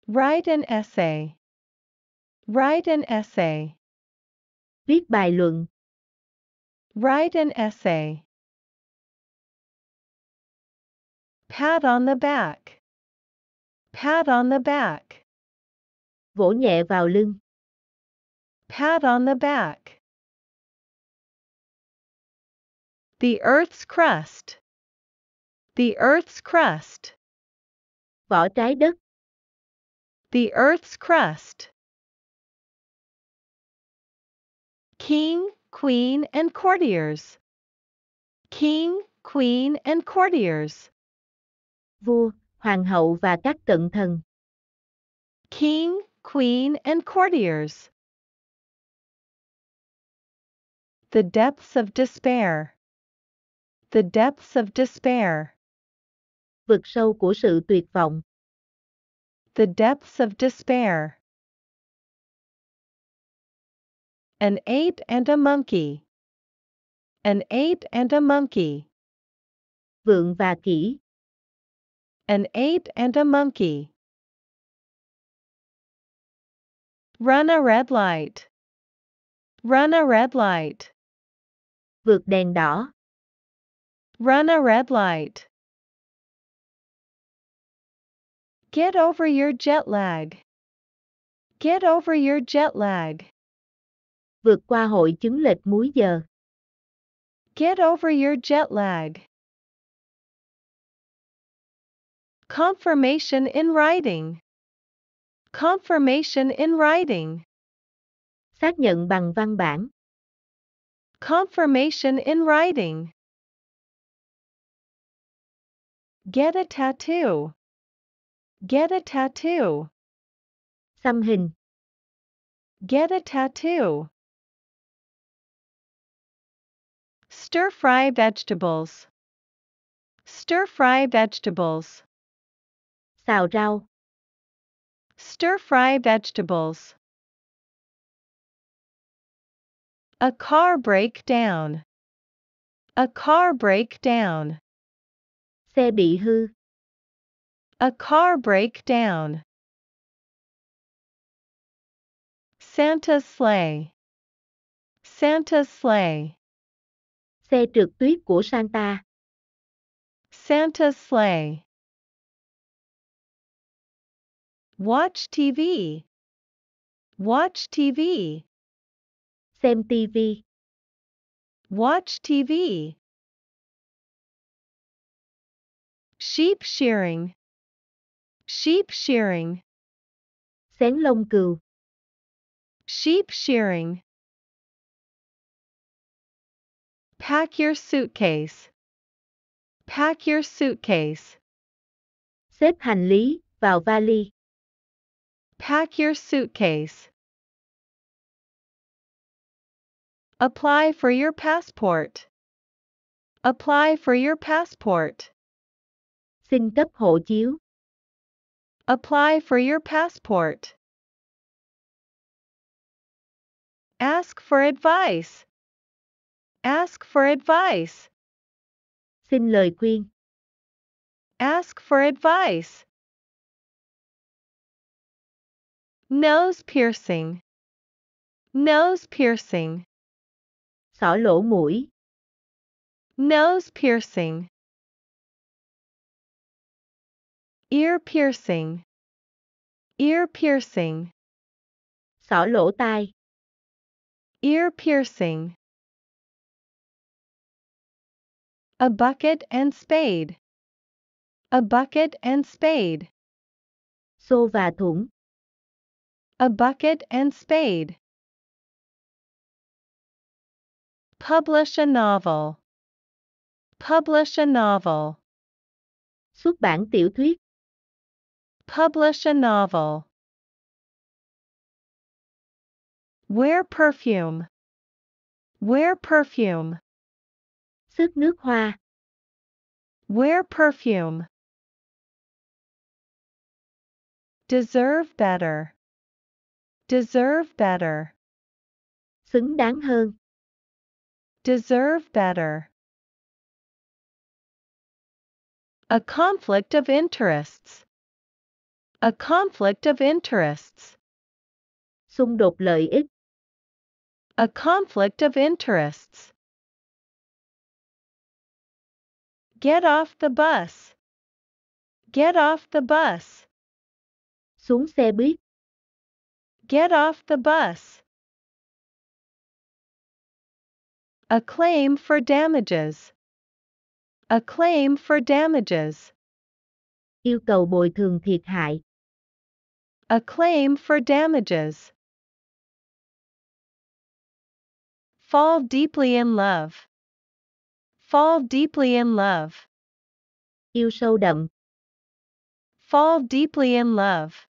Write an essay. Write an essay.
Viết bài luận.
Write an essay. Pat on the back. Pat on the back.
Vỗ nhẹ vào lưng.
Pat on the back. The Earth's crust. The Earth's crust.
Vỏ trái đất.
The Earth's crust. King, queen, and courtiers. King, queen, and courtiers.
Vua, hoàng hậu và các cận thần.
King, queen, and courtiers. The depths of despair. The depths of despair.
Vực sâu của sự tuyệt vọng.
The depths of despair. An ape and a monkey. An ape and a monkey.
Vượn và kỷ.
An ape and a monkey. Run a red light. Run a red light.
Vượt đèn đỏ.
Run a red light. Get over your jet lag. Get over your jet lag.
Vượt qua hội chứng lệch múi giờ.
Get over your jet lag. Confirmation in writing. Confirmation in writing.
Xác nhận bằng văn bản.
Confirmation in writing. Get a tattoo. Get a tattoo.
Xăm hình.
Get a tattoo. Stir-fry vegetables. Stir-fry vegetables.
Xào rau.
Stir-fry vegetables. A car break down. A car break down.
Xe bị hư.
A car break down. Santa's sleigh. Santa's sleigh.
Xe trượt tuyết của Santa.
Santa's sleigh. Watch TV. Watch TV.
Xem TV.
Watch TV. Sheep shearing. Sheep shearing.
Xén lông cừu.
Sheep shearing. Pack your suitcase. Pack your suitcase.
Xếp hành lý vào vali.
Pack your suitcase. Apply for your passport. Apply for your passport.
Xin cấp hộ chiếu.
Apply for your passport. Ask for advice. Ask for advice.
Xin lời khuyên.
Ask for advice. Nose piercing. Nose piercing.
Xỏ lỗ mũi.
Nose piercing. Ear piercing. Ear piercing.
Xỏ lỗ tai.
Ear piercing. A bucket and spade. A bucket and spade.
Xô và thủng.
A bucket and spade. Publish a novel. Publish a novel.
Xuất bản tiểu thuyết.
Publish a novel. Wear perfume. Wear perfume.
Xức nước hoa.
Wear perfume. Deserve better. Deserve better.
Xứng đáng hơn.
Deserve better. A conflict of interests. A conflict of interests.
Xung đột lợi ích.
A conflict of interests. Get off the bus. Get off the bus.
Xuống xe buýt.
Get off the bus. A claim for damages. A claim for damages.
Yêu cầu bồi thường thiệt hại.
A claim for damages. Fall deeply in love. Fall deeply in love.
Yêu sâu đậm.
Fall deeply in love.